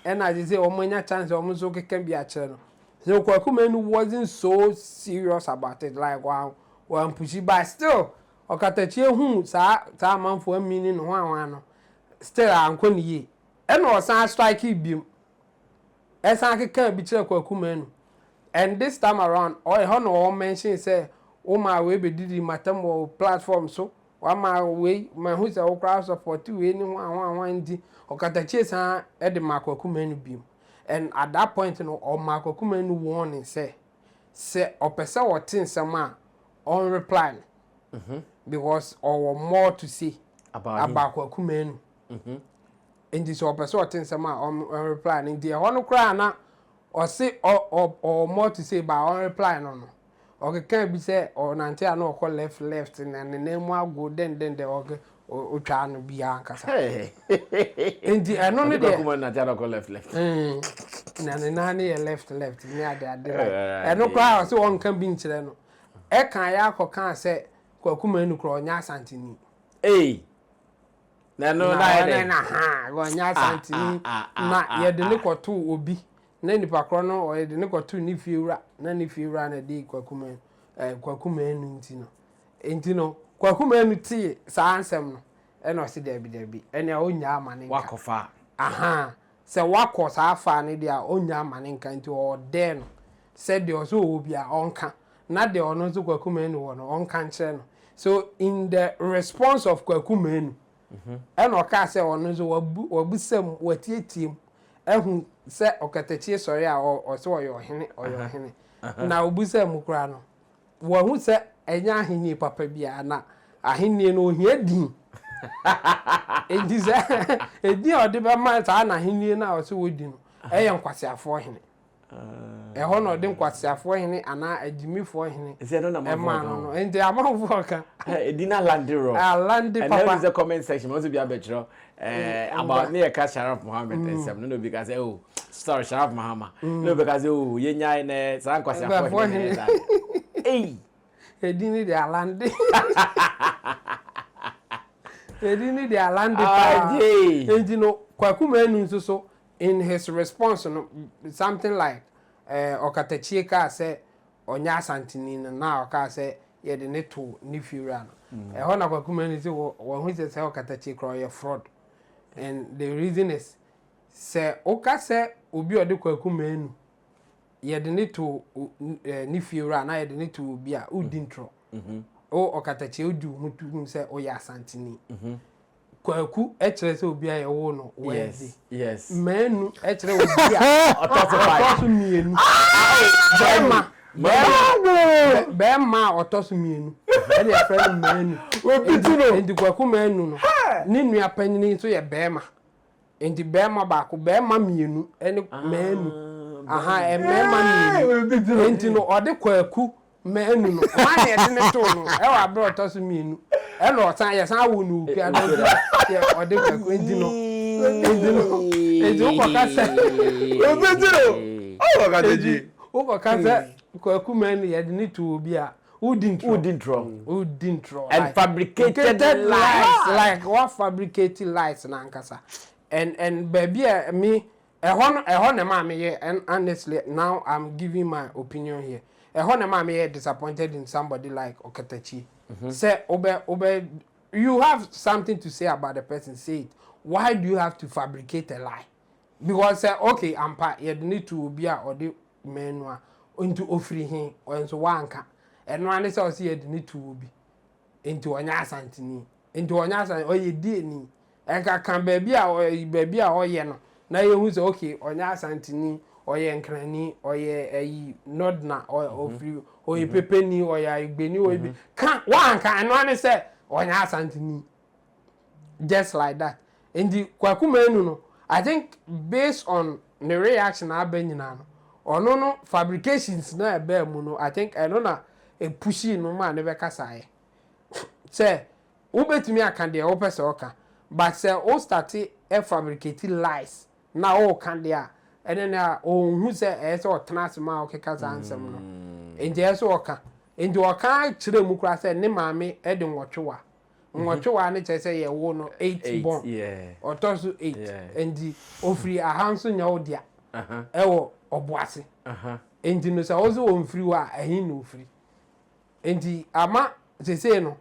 ɛna agye sɛ ɔmanya chance ɔmo so keka bi akyerɛ no so Kwaku Manu wasn't so serious about it like one pushy but still Okatakyie hu saa amanfo amini no ho no still anko ne ye ɛna ɔsan strike biem ɛsan keka bi kyerɛ Kwaku Manu and this time around ɛhɔ no ɔ mention say o ma we be didi matam o platform so wa ma we ma hu se o crowd support we ni ho ndi Okatakyie san e de ma Kwaku Manu biem and at that point no o ma Kwaku Manu warning say opese o tin nsem a on reply because or more to say about Kwaku Manu and this opese o tin nsem a on reply and the ho no kra na or say or more to say about on reply no okay can be say or nante na okọ left na ne nemu ago den the okay o twa no bia nkasa enti eno ne de kuma nante na okọ left na ne na ne left ni ade eno kwa o se won kan bi nkyere no e kan ya akọ say Kwaku Manu kro nya asantini na no na ha go nya asantini na ye de ne kwoto obi na nipa kro no o de ne kwoto ni fiewura na ni fiewura na de Kwaku Manu enti no Kwaku Manu ti sa ansem no e no se debi e na onya amane nka wakofa se wako sa afa ne dia onya amane nka enti o de no se de o so obi a onka na de ono so Kwaku Manu wo no onka nkyere no so in the response of Kwaku Manu e no ka se ono so wabusam watietim ehun se Okatakyie sori a o se oyo hene na obusam kura no wo hu se enya ahenni papa bia na ahenni no ohia din edi se edi odi be ma ta na ahenni na o se wodi no eye nkwasiafo hene ho no de nkwasiafo hene ana agimifo hene ese no na ma no enti amanfo ka edi na landiro landi papa and there is a comment section also be abetro about me ka Sherif Muhammad ensem no because oh sorry Sherif Muhammad no because oh ye nyai ne sa nkwasiafo hene edini de alande edini de alande pa enti no Kwaku Manu nso so in his response no something like Okatakyie ka say onya asantini na o ka say ye de ne to ni fiura no ho na Kwaku Manu say wo hu say Okatakyie kro ye fraud and the reason is say o ka say obi ode Kwaku Manu ye de ne to ni fiura na ye de ne to obi a udintro o Okatakyie odu hutu say o ya asantini Kwaku ekere se obi aye wo no yes Manu ekere obi a otoso mienu bema otoso mienu e dey friend Manu obituno ndi Kwaku Manu no ni nua panyini so ye bema ndi bema ba ko bema mienu ene Manu bema mienu ndi no ode Kwaku Manu no ma na ye de ne to no e wa bro otoso mienu e no otan ye san wo no pia no ye ode Kwaku ndi no o ka se obituno o ka deji o ka se Kwaku Manu ye de ne to obi a udintro and fabricated lies like what fabricated lies na nkasa and baby me ehon na ma me and honestly now I'm giving my opinion here ehon na ma me disappointed in somebody like Okatakyie say obe you have something to say about the person, say it. Why do you have to fabricate a lie? Because okay, you need to be or the men into offering him or into one can. And one is also you need to be into a nyasantini, into a nyasan or you did ni. And can baby or yeno. Now you who's okay or nyasantini or ye encrani or ye nodna or free or ye pepeni or ye beni or be can't one can and one is or nyasantini. Just like that. In the Kwaku Manu no, I think based on the reaction I've been or no fabrications na be muno, I think I don't know a pushy no man never kasai. Say, ubetumi akan de opese oka, but say all started fabricating lies. Now all can there, and then who say so transma okay kasa ansem no. In the so oka. Enti waka kire mu kura say ne maame e de nwotwewa. Nwotwewa ne che say ye wo no 8 born. Yeah. Otoso 8. Enti ofri ahanso nya odia. Ewo oboase. Enti no say ozo wonfri wa ahin no ofri. Enti ama say no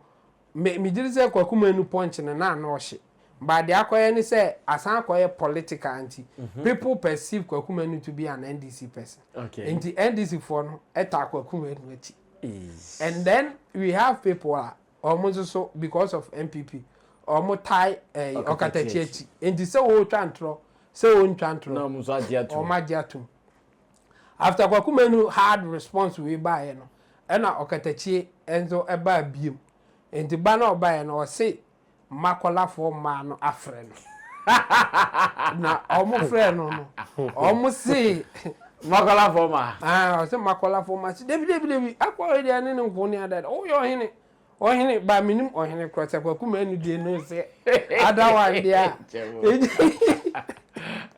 me diri say Kwaku Manu punch na ohye. But the akoye ni say asan akoye political anti. People perceive Kwaku Manu to be an NDC person. Okay. Enti NDC for no eta Kwaku Manu echi. And then we have people almost so because of MPP almost tie Okatakyie. Enti say wo twantro, say wo ntwantro. No muso agiatum. O magiatum. After Kwaku Manu hard response we buy no. Ena Okatakyie enzo eba biem. Enti ba na oba no o say makola for man no afre no. Na omo frɛ no. Omo say makola for ma. O say makola for ma. Debi akwa ede ane no nko ni ada. O yo hene. O hene ba minim o hene cross Kwaku Manu de no say. Ada one dia.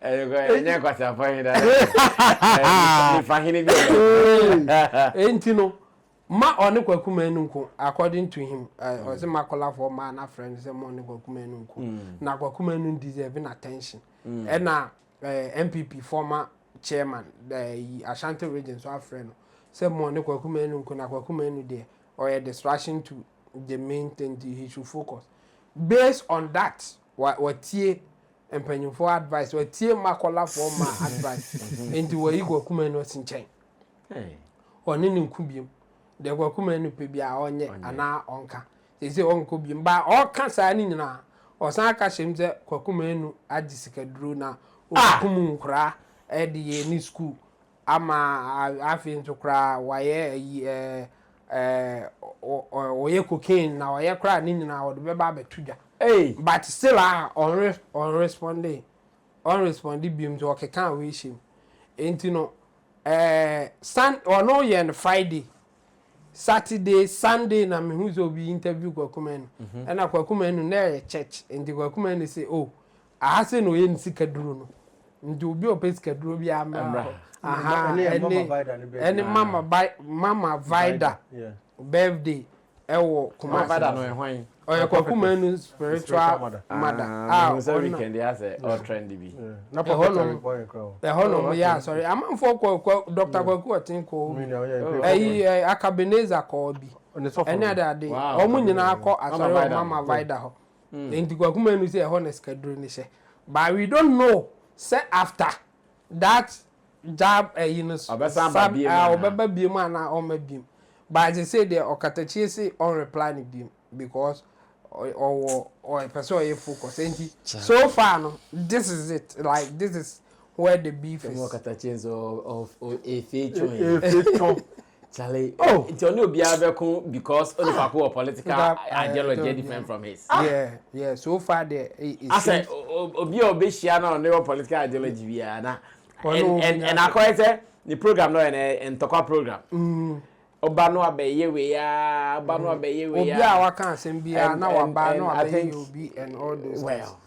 Enye kwasa fine da. Ni fahine bi. Enti no ma one Kwaku Manu nko according to him o say makola for man na friend say mo ne Kwaku Manu nko na Kwaku Manu deserve attention and na MPP former chairman the Ashanti region so friend say mo ne Kwaku Manu nko na Kwaku Manu there or a distraction to the main thing he should focus based on that what tie empanyinfo advice what tie makola for man advice into where Kwaku Manu sinchen oni ni nku biem de Kwaku Manu pe bia onye ana onka say onko biem ba o ka sa ni nyina o san ka shem se Kwaku Manu agisika duro na okumu nkura e de ye ni school ama afin to kra waye oye cocaine na oye kra ni nyina o de be ba betudwa but still on responding biem to okeka we shim enti no no ye Friday Saturday Sunday na me who's obi interview Kwaku Manu and Kwaku Manu na church and the Kwaku Manu say oh I say no ye nsika duro no ndi obi opesika duro bi amra and mama vida birthday ewo kuma vida no ehwan oya Kwaku Manu spiritual mother so weekend ya say all trendy bi na hono yeah sorry am for Dr. Kwaku atinko Akabeneza ko bi any other day omu nyina akọ asori mama vida ho enti Kwaku Manu say honest kaduro ni she but we don't know say after that job obeba biem na o ma biem but they say the Okatakyie say on reply ni biem because or person you focus enti so far no this is it like this is where the beef is Okatakyie of a feature Charlie it's only obi abekun because only Kwaku political ideology different from his yeah so far there is I say obi obehia na on political ideology bia na and I say the program no en tokwa program oba no abeye we ya oba no abeye we ya obi a waka asem bia na waba no abeye obi and all those well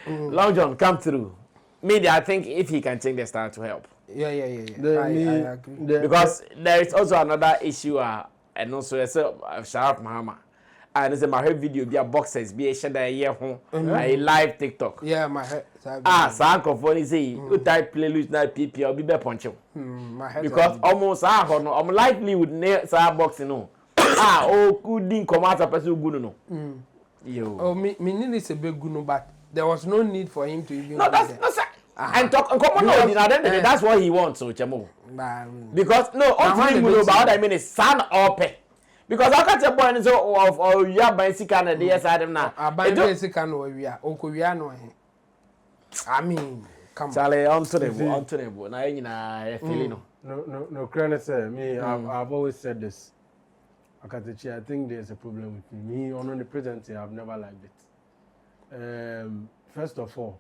Long John come through media I think if he can change the style to help yeah I agree because there is also another issue and also Sherif Mahama and it's my video be boxes be share that year ho a live TikTok yeah my head Sarkodie say you type playlist na pp or be punch my head because almost no I'm likely would near sa box no couldn't come out a person good no yo me need to be good no but there was no need for him to even no that's no sir and talk and come on that's what he wants so chemo because no ultimately no but what I mean is son up because Okatakyie boy so of you buy sika na dey side them na buy sika no wia okowia no he I mean come Charlie on to the na nyina feeling no credit say me I've always said this Okatakyie I think there's a problem with me on the present I've never liked it first of all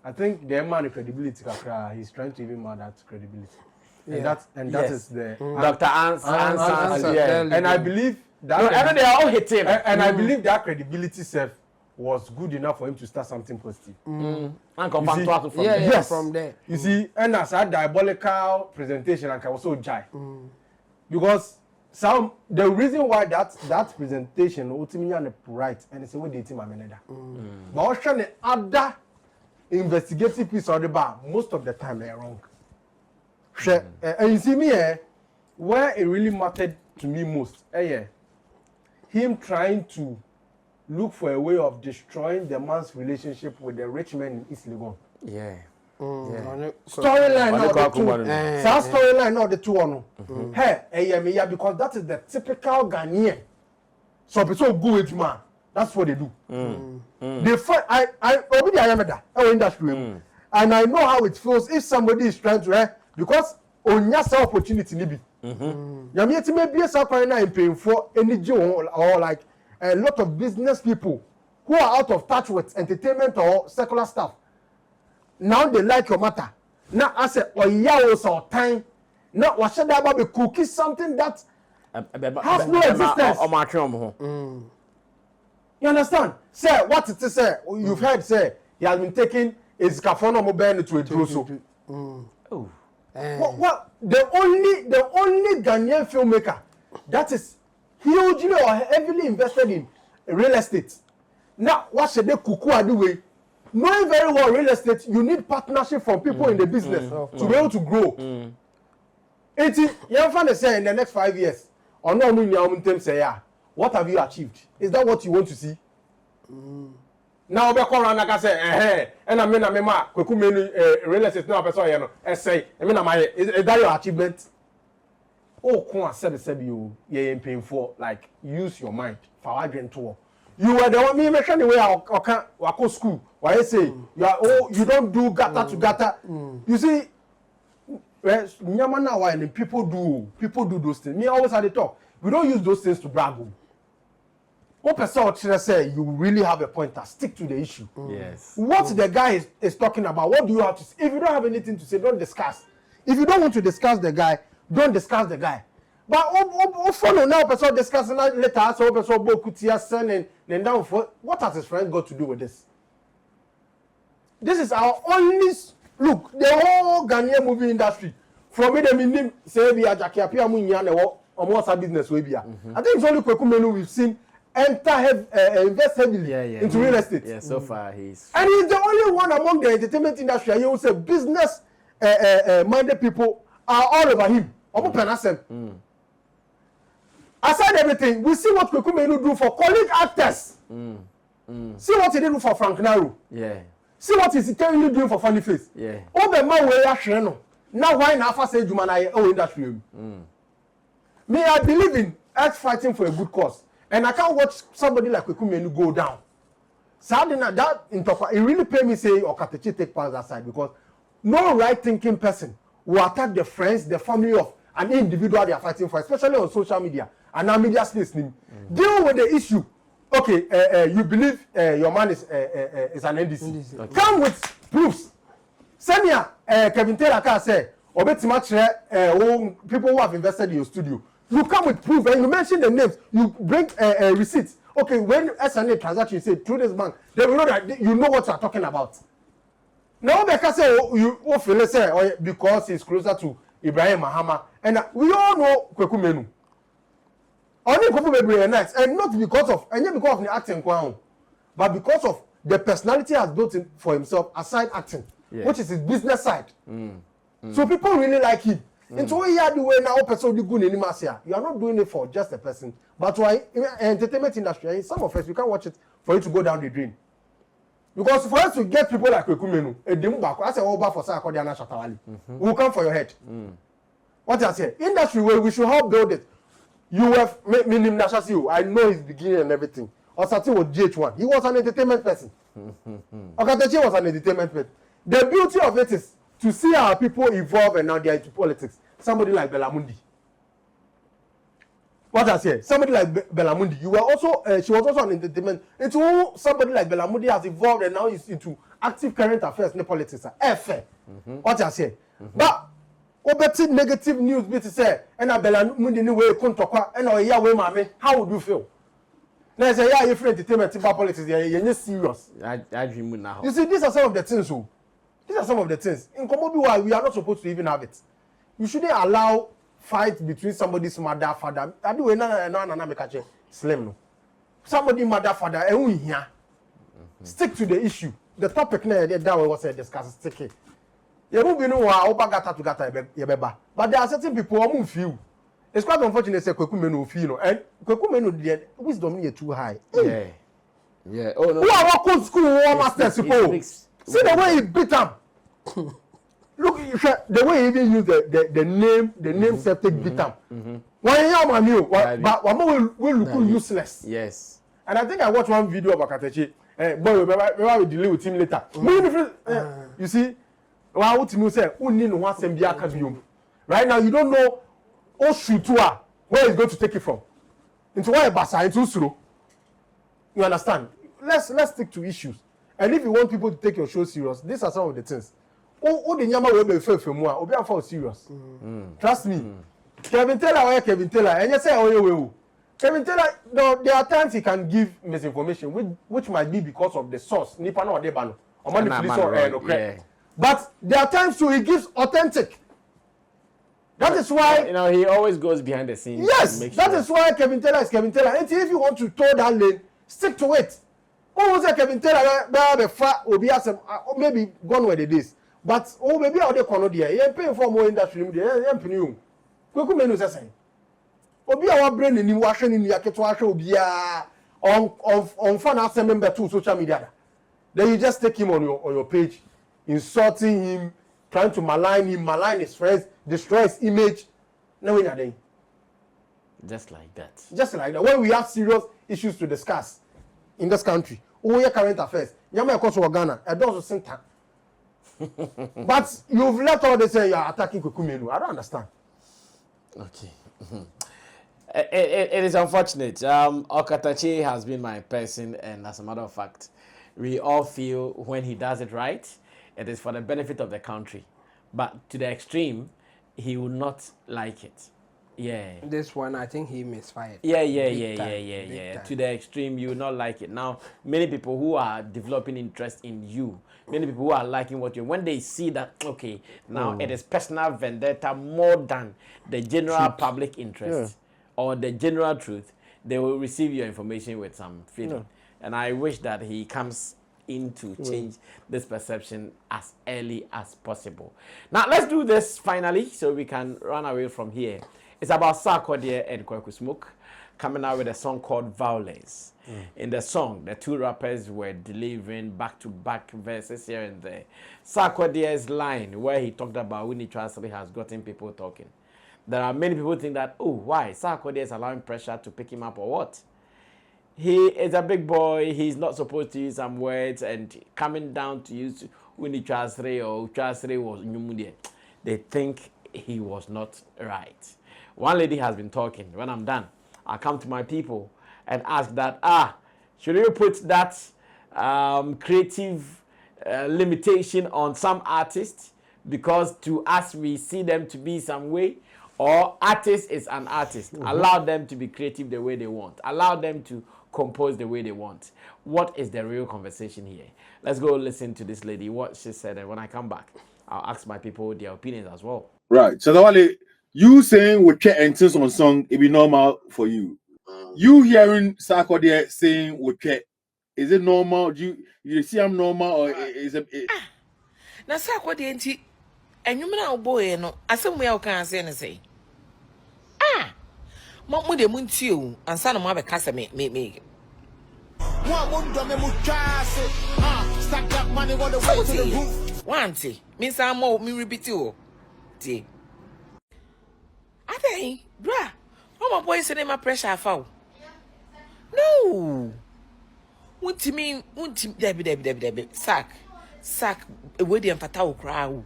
I think the man credibility kakra he's trying to even mad at credibility and that is the Dr. Answer and I believe that I know they are all hitting and I believe that credibility self was good enough for him to start something positive and come back from yes from there you see and as a diabolical presentation and was so jai because the reason why that presentation ultimately right and it's a way they team amenada. But also the other investigative piece of the bar most of the time they're wrong. And you see me where it really mattered to me most. Him trying to look for a way of destroying the man's relationship with the rich man in East Legon. Yeah. Storyline not the two. Storyline not the two on. Hey, because that is the typical Ghanaian. So people go with man. That's what they do. They fight. I already I am that. Industry. And I know how it feels if somebody is trying to because on your opportunity nibi. Yami may be a sacrifice paying for any job or like a lot of business people who are out of touch with entertainment or secular stuff. Now they like your matter. Now I say, or yaos or time. Now what should I be cookie something that has no existence? You understand? Say what it is. Say you've heard. Say he has been taking his cafono mobile to a druso. What the only Ghanaian filmmaker that is hugely or heavily invested in real estate. Now what should they Kwaku Kwadee way? Knowing very well real estate, you need partnership from people in the business to be able to grow. It's you find say in the next 5 years, or no say what have you achieved? Is that what you want to see? Now be call around like I say, and I mean Kwaku menu real estate no person here no. Say, I mean is that your achievement? Oh, come said you paying for like use your mind for arguing to. You were the one me make the way I can school. Why I say you don't do gata to gata. You see, now and people do those things. Me always had the talk. We don't use those things to brag. What person say you really have a pointer? Stick to the issue. Yes. What the guy is talking about? What do you have to say? If you don't have anything to say, don't discuss. If you don't want to discuss the guy, don't discuss the guy. But follow now person discussing later so person bokutia sending then down for what has his friend got to do with this? This is our only look, the whole Ghanaian movie industry. From me the meaning say be Okatakyie amu nya na almost a business we be. I think it's only Kwaku Manu we've seen invest heavily into real estate. Yeah, so far he's and he's the only one among the entertainment industry. You will say business minded people are all over him. Aside everything, we see what Kwaku Manu do for colleague actors. See what he did for Frank Naru. Yeah. See what he's currently doing for Funny Face. Yeah. All the man where you no. Now why na fa say Juma na industry? Me, I believe in us fighting for a good cause, and I can't watch somebody like Kwaku Manu go down. Sadly, that it really pay me say Okatakyie take part that side because no right thinking person will attack the friends, the family of an individual they are fighting for, especially on social media. And now media space deal with the issue. Okay, you believe your man is an NDC. Okay. Come with proofs. Send me Kevin Taylor can say, people who have invested in your studio. You come with proof and you mention the names. You bring receipts. Okay, when SNA transaction say through this bank, they will know that you know what you are talking about. Now they can say you feel say because he's closer to Ibrahim Mahama, and we all know Kwaku Manu. Only Kwaku Manu nice, and not because of the acting, but because of the personality he has built in for himself aside acting, which is his business side. So people really like him. And so we are the way now person do good in Masia. You are not doing it for just a person, but why entertainment industry? Some of us you can't watch it for you to go down the drain. Because for us to get people like Kwaku Manu, I say all for Sarkodie and Shatawali, we will come for your head. What I say, industry where we should help build it. You have meaning Nashasi. I know his beginning and everything. Osati was GH1. He was an entertainment person. Okatakyie was an entertainment person. The beauty of it is to see our people evolve and now they are into politics. Somebody like Belamundi. What I say, somebody like Belamundi. You were also, she was also an entertainment. Into somebody like Belamundi has evolved and now is into active current affairs in the politics. What I say, but. Obeti negative news bit say and Belamundi ni way kontokwa and oya we mame how would you feel? Now say yeah you free entertainment about politics you serious. I dream now. You see these are some of the things these are some of the things in Komobi why we are not supposed to even have it. You shouldn't allow fight between somebody's mother, father. I do no make a slim no. Somebody mother, father, and we here. Stick to the issue. The topic now that was discussed. Stick it. You won't be no gata to gata yebeba. But there are certain people who move few. It's quite unfortunate say Kwaku Manu feel, and Kwaku Manu the wisdom is too high. Yeah. Yeah. Oh no. Who are working school or masters suppose? See the way he beat them. Look, the way he even use the name septic beat them. Why you Manu? But one will look useless. Yes. And I think I watched one video of Okatakyie. Boy, remember we deal with him later. You see, what you say? Right now, you don't know where he's going to take it from. Into why Basa into Suro. You understand? Let's stick to issues. And if you want people to take your show serious, these are some of the things. Oh, the nyama will be fair for more. Obi am for serious. Trust me. Kevin Taylor, and you say oh. Kevin Taylor, there are times he can give misinformation, which might be because of the source. Nipa no debano. But there are times too he gives authentic. That is why he always goes behind the scenes. Yes, that is why Kevin Taylor is Kevin Taylor. And if you want to toe that lane, stick to it. Oh, say Kevin Taylor, maybe gone where it is. But maybe how they call there. You paying for more industry. You paying you. Kwaku Manu say. Obi our brain in washing in yaketo obi on fan asem member to social media. Then you just take him on your page, insulting him, trying to malign his friends, destroy his image. No way nothing. Just like that. Just like that. When we have serious issues to discuss in this country, your current affairs, Yama course of Ghana, I don't think that. But you've let all this say you are attacking Kwaku Manu. I don't understand. Okay. It is unfortunate. Okatakyie has been my person, and as a matter of fact, we all feel when he does it right, it is for the benefit of the country. But to the extreme, he will not like it. Yeah. This one, I think he misfired. Yeah. To the extreme, you will not like it. Now, many people who are developing interest in you, many people who are liking what you're, when they see that, okay, now it is personal vendetta more than the general public interest or the general truth, they will receive your information with some feeling. And I wish that he comes in to change this perception as early as possible. Now, let's do this finally so we can run away from here. It's about Sarkodie and Kwaku Smoke coming out with a song called Violence. In the song, the two rappers were delivering back-to-back verses here and there. Sarkodie's line where he talked about when Twasere has gotten people talking. There are many people who think that, oh, why? Sarkodie is allowing pressure to pick him up or what? He is a big boy. He's not supposed to use some words, and coming down to use when Twasere or Twasere was Nyumudia, they think he was not right. One lady has been talking. When I'm done, I'll come to my people and ask that, should you put that creative limitation on some artists? Because to us, we see them to be some way. Or artist is an artist. Allow them to be creative the way they want. Allow them to compose the way they want. What is the real conversation here? Let's go listen to this lady, what she said. And when I come back, I'll ask my people their opinions as well. Right. So you saying we check enters on song, it be normal for you. You hearing Sarkodie saying we check, is it normal? Do you see I'm normal or is it? Now Sarkodie and you know boy no asem can say mo de mun ti o ansa na mo abeka me stack that money all the way to the roof one ti me say mo me repeat o ti adai bra my boy say my pressure fall no wunti debi sack we dey empata o kra o.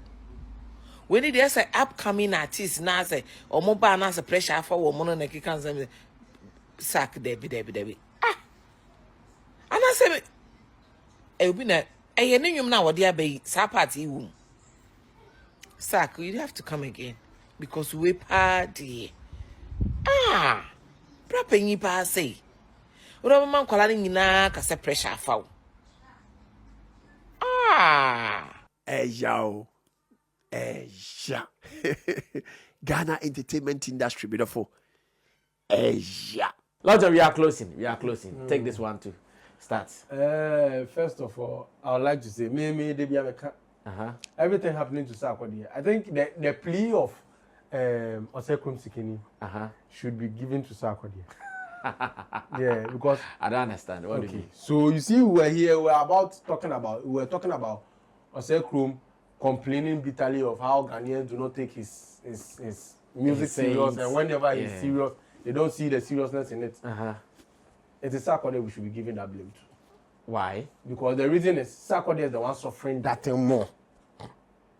When it is an upcoming artist, now say, or mobile now say pressure for woman and can say, sack Debbie. And I say, I will not, I know you now what dear be party room. Sack, you have to come again because we party. Proper you pass say. Ura man calling you na kasa pressure for. Yo. Yeah. Ghana entertainment industry beautiful. Yeah. Lord, we are closing. Take this one to start. First of all, I would like to say, me, they be everything happening to Sarkodie. I think the plea of Osekrum Sikini should be given to Sarkodie. Yeah, because I don't understand. What do you mean? So you see, we were talking about Osekrum complaining bitterly of how Ghanaians do not take his music serious, and whenever he's serious, they don't see the seriousness in it. It is Sarkodie we should be giving that blame to. Why? Because the reason is Sarkodie is the one suffering that thing more.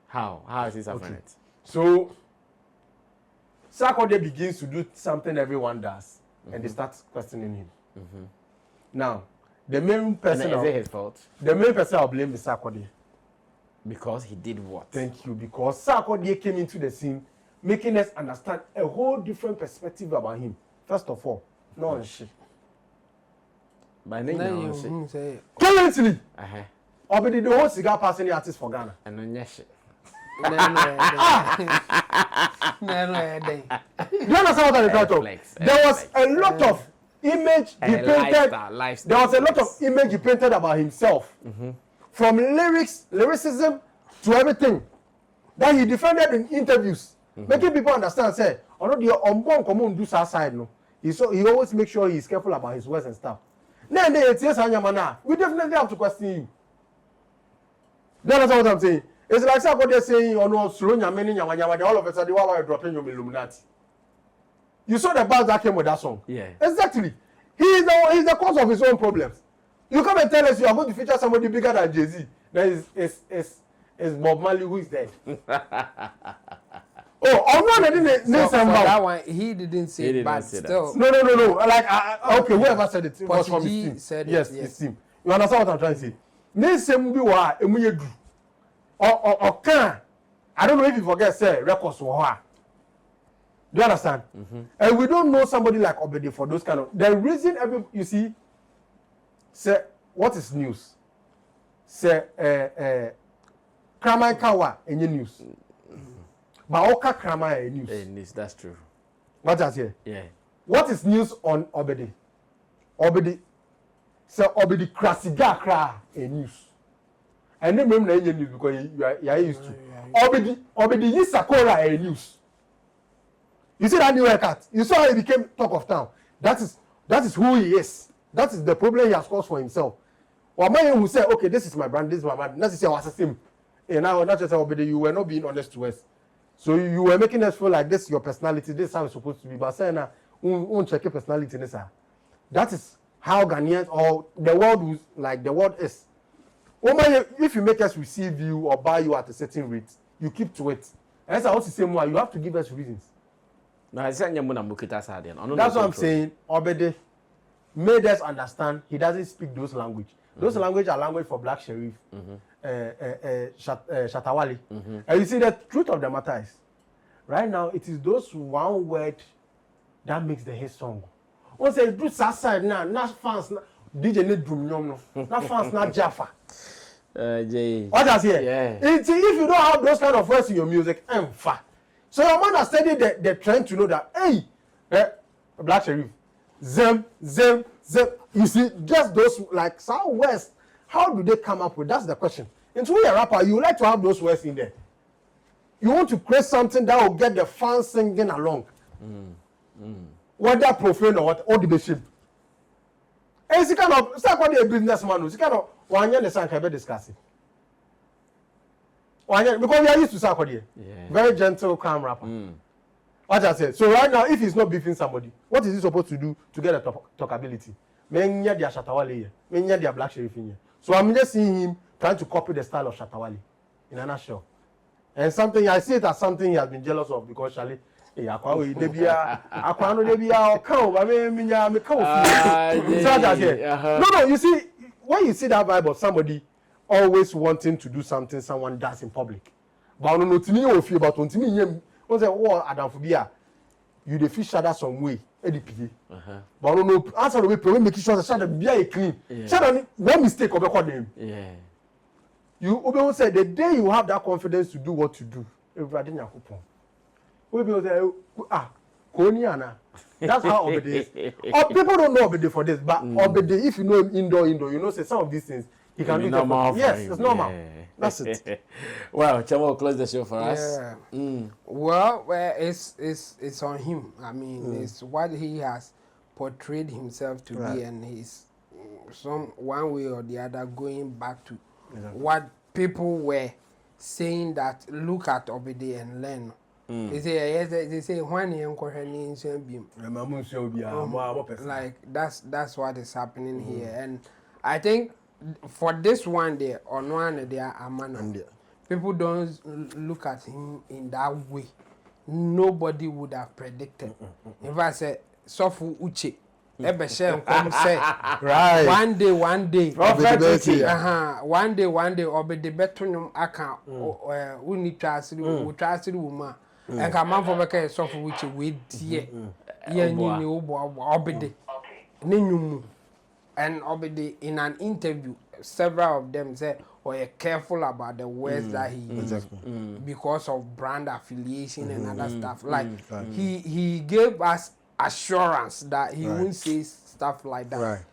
How? How is he suffering it? So Sarkodie begins to do something everyone does, and they start questioning him. Now, the main person is it his fault? The main person I'll blame is Sarkodie. Because he did what? Thank you. Because Sarkodie came into the scene, making us understand a whole different perspective about him. First of all, no one shit. By name, no shit. Currently, already the whole cigar passing artist for Ghana. And then yes shit. Do you understand what I'm trying to? There was a lot of image he painted. There was a lot of image he painted about himself. From lyricism to everything that he defended in interviews, making people understand. Say, already on common do side no. He always make sure he's careful about his words and stuff. Then we definitely have to question him. Do you understand what I'm saying? It's like Sarkodie saying, "Oh no, Suronya many nyama all of a sudden why are you dropping your Illuminati?" You saw the buzz that came with that song. Yeah. Exactly. He's the cause of his own problems. You come and tell us you are going to feature somebody bigger than Jay-Z. Then it's Bob Marley who is dead. That one he didn't say it, but still. No. Like okay, whoever said it was from his team. Said yes, it, his team. You understand what I'm trying to say? This same be what emuyedu. Or can I don't know if you forget say records were. Do you understand? And we don't know somebody like Obede for those kind of. The reason you see, say what is news? Say Krama Kawa any news. But Oka Krama news. News, that's true. What does here? Yeah. What is news on Obede? Obede. Say Obede Krasiga Kra news. And then remember the news because you are used to. Obede Yisakora news. You see that new haircut? You saw how he became talk of town. That is who he is. That is the problem he has caused for himself. Or man who say, okay, this is my brand, this is my brand. That's how I him. And now not just Obede, you were not being honest to us. So you were making us feel like this is your personality, this is how it's supposed to be. But saying now, won't check your personality. That is how Ghanaians or the world is. If you make us receive you or buy you at a certain rate, you keep to it. And that's the same way. You have to give us reasons. That's what I'm saying. Obede made us understand he doesn't speak those language. Those language are language for Black Sherif, Shatawali. And you see the truth of the matter is, right now it is those one word that makes the hit song. Once they do side now, not fans, DJ need drum no, not fans, not Jaffa. What does here? Yeah. If you don't have those kind of words in your music, so your man has studied the trend to know that Black Sherif, Zem. You see, just those like Southwest. How do they come up with? That's the question. Into a rapper, you like to have those words in there. You want to create something that will get the fans singing along. Whether profane or what, all the bishop. And it's kind of Sarkodie a businessman. It's kind of one year the song can be discussing. Because we are used to Sarkodie. Very gentle, calm rapper. What I said. So right now, if he's not beefing somebody, what is he supposed to do to get a talkability? Many their Shatawale, many their Black Sherif in here. So I'm just seeing him trying to copy the style of Shatawale in a nutshell. And something I see it as something he has been jealous of because Charlie, no, you see, when you see that vibe of somebody always wanting to do something someone does in public, but no to me you feel about to me you say oh Adamphobia, you the fish shadow some way edp but no answer the way problem make sure the shadow be clean shadow no mistake of record name. You say the day you have that confidence to do what you do everybody nyakopon We people say, Koniana. That's how Obede is. Or people don't know Obede for this, but Obede, if you know him indoor, you know, say some of these things he can do. Yes, it's normal. Yeah. That's it. Well, Chamo, close the show for us. Well, it's on him. I mean, it's what he has portrayed himself to be, and he's some one way or the other going back to what people were saying that look at Obede and learn. They say when you like that's what is happening here, and I think for this one there on one there Amano, people don't look at him in that way. Nobody would have predicted. If I say Sofu Uche, right. One day, one day, Obede Obede betunum aka we need Twasere woman. And come on for the software which we dear. Obede. And Obede in an interview, several of them said, "We're careful about the words that he uses because of brand affiliation and other stuff." Like he gave us assurance that he won't say stuff like that.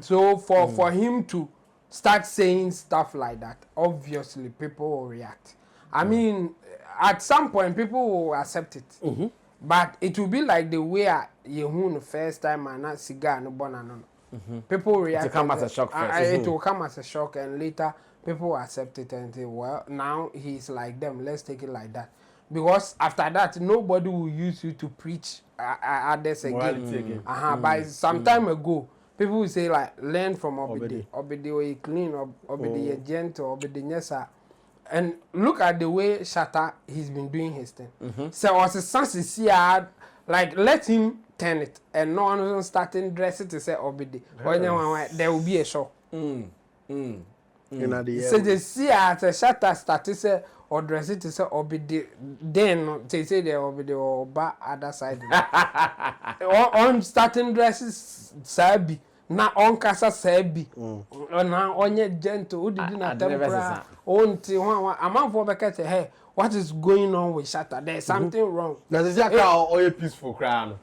So for him to start saying stuff like that, obviously people will react. I mean, at some point people will accept it, but it will be like the way you the first time and not cigar no banana. People react. It will come as a shock first. It will come as a shock, and later people will accept it and say, well, now he's like them. Let's take it like that. Because after that, nobody will use you to preach others again. But some time ago, people will say like, learn from Obede. Obede way clean, Obede gentle, Obede nyesa. And look at the way Shatta he's been doing his thing. So as a sense here, like let him turn it, and no one starting dressing to say Obede. There will be a shock. So they see as a Shatta started say or dress it to say Obede, then they say they Obede or back other side. On starting dresses sabi. Na on kasa sebi na onye gentle who did not tempera onti amount for bekete hey what is going on with Shatta? There's something wrong. Na say aka peaceful crown.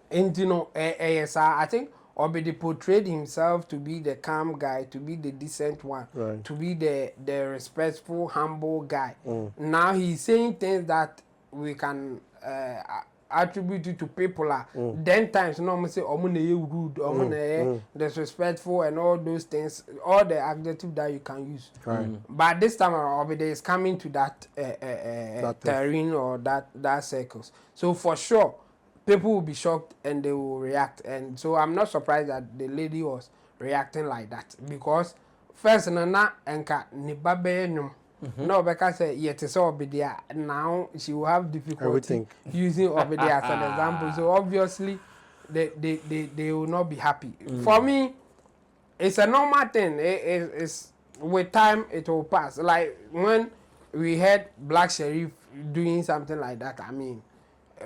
And you know yes I think Obede portrayed himself to be the calm guy, to be the decent one, to be the respectful, humble guy. Now he's saying things that we can attributed to people then times no say rude, disrespectful and all those things, all the adjectives that you can use. But this time around Obede is coming to that terrain or that circles. So for sure people will be shocked and they will react, and so I'm not surprised that the lady was reacting like that, because first nana enka ni babe nyum. No, because yet it's Obede. Now she will have difficulty using Obede as an example. So obviously, they will not be happy. For me, it's a normal thing. It's with time it will pass. Like when we had Black Sherif doing something like that. I mean,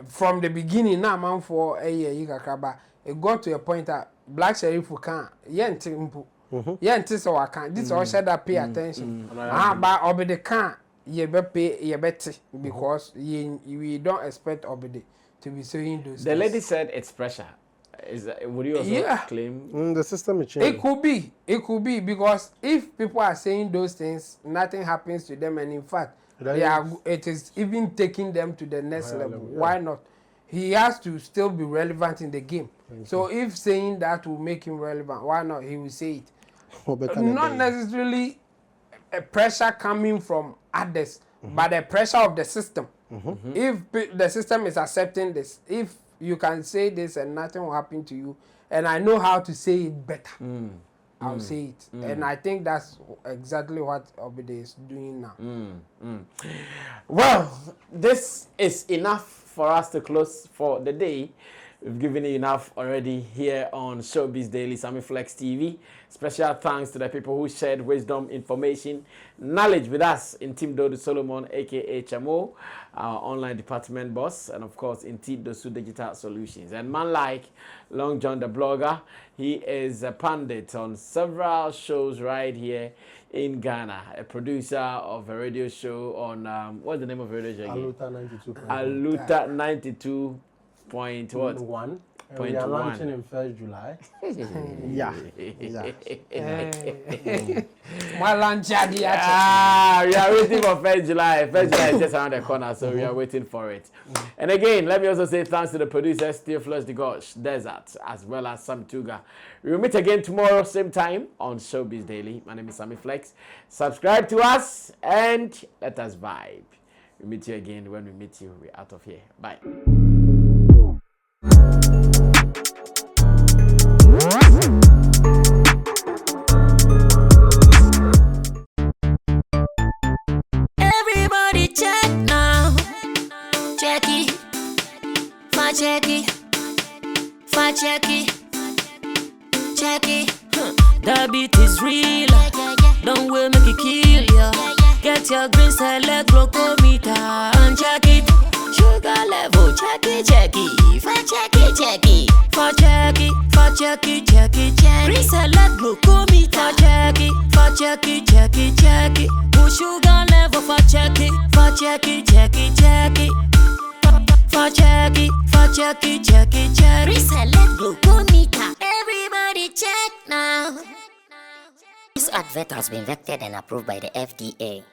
from the beginning, now man for a year, it got to a point that Black Sherif can't. So I can't. This all said that pay attention. But Obede can't. You better because we don't expect Obede to be saying those. The lady said it's pressure. Would you also claim the system is changing? It could be because if people are saying those things, nothing happens to them, and in fact, it is even taking them to the next level. Why not? He has to still be relevant in the game. So if saying that will make him relevant, why not? He will say it. Not necessarily a pressure coming from others, but the pressure of the system. If the system is accepting this, if you can say this and nothing will happen to you, and I know how to say it better, I'll say it. And I think that's exactly what Obede is doing now. Well, this is enough for us to close for the day. We've given you enough already here on Showbiz Daily, Sammy Flex TV. Special thanks to the people who shared wisdom, information, knowledge with us in Team Dodo Solomon, aka Chamo, our online department boss, and of course in Team Dosu Digital Solutions. And man like Long John the blogger, he is a pundit on several shows right here in Ghana, a producer of a radio show on what's the name of the radio show again? Aluta 92. Aluta 92 point what? 1. Point We are 1. launching in 1st July. Yeah. We are waiting for 1st July. 1st July is just around the corner, so we are waiting for it. And again, let me also say thanks to the producers, Theophilus Gosh, Desert, as well as Sam Tuga. We will meet again tomorrow, same time, on Showbiz Daily. My name is Sammy Flex. Subscribe to us and let us vibe. We meet you again. When we meet you, we're out of here. Bye. Everybody check now. Check it. Fa check it. Fa check it. Check it. The beat is real. Don't wait, make it kill ya. Get your green select glucometer and check it. Sugar level, check it, check it. Fa check it, check it. Fa check it, fa check it, check it, check it. Green select glucometer. Fa check it, fa check it, check it, check it. Sugar level, fa check it, fa check it, check it, check it. Fa check it, fa check it, check it, check it. Green select glucometer. Everybody check now. This advert has been vetted and approved by the FDA.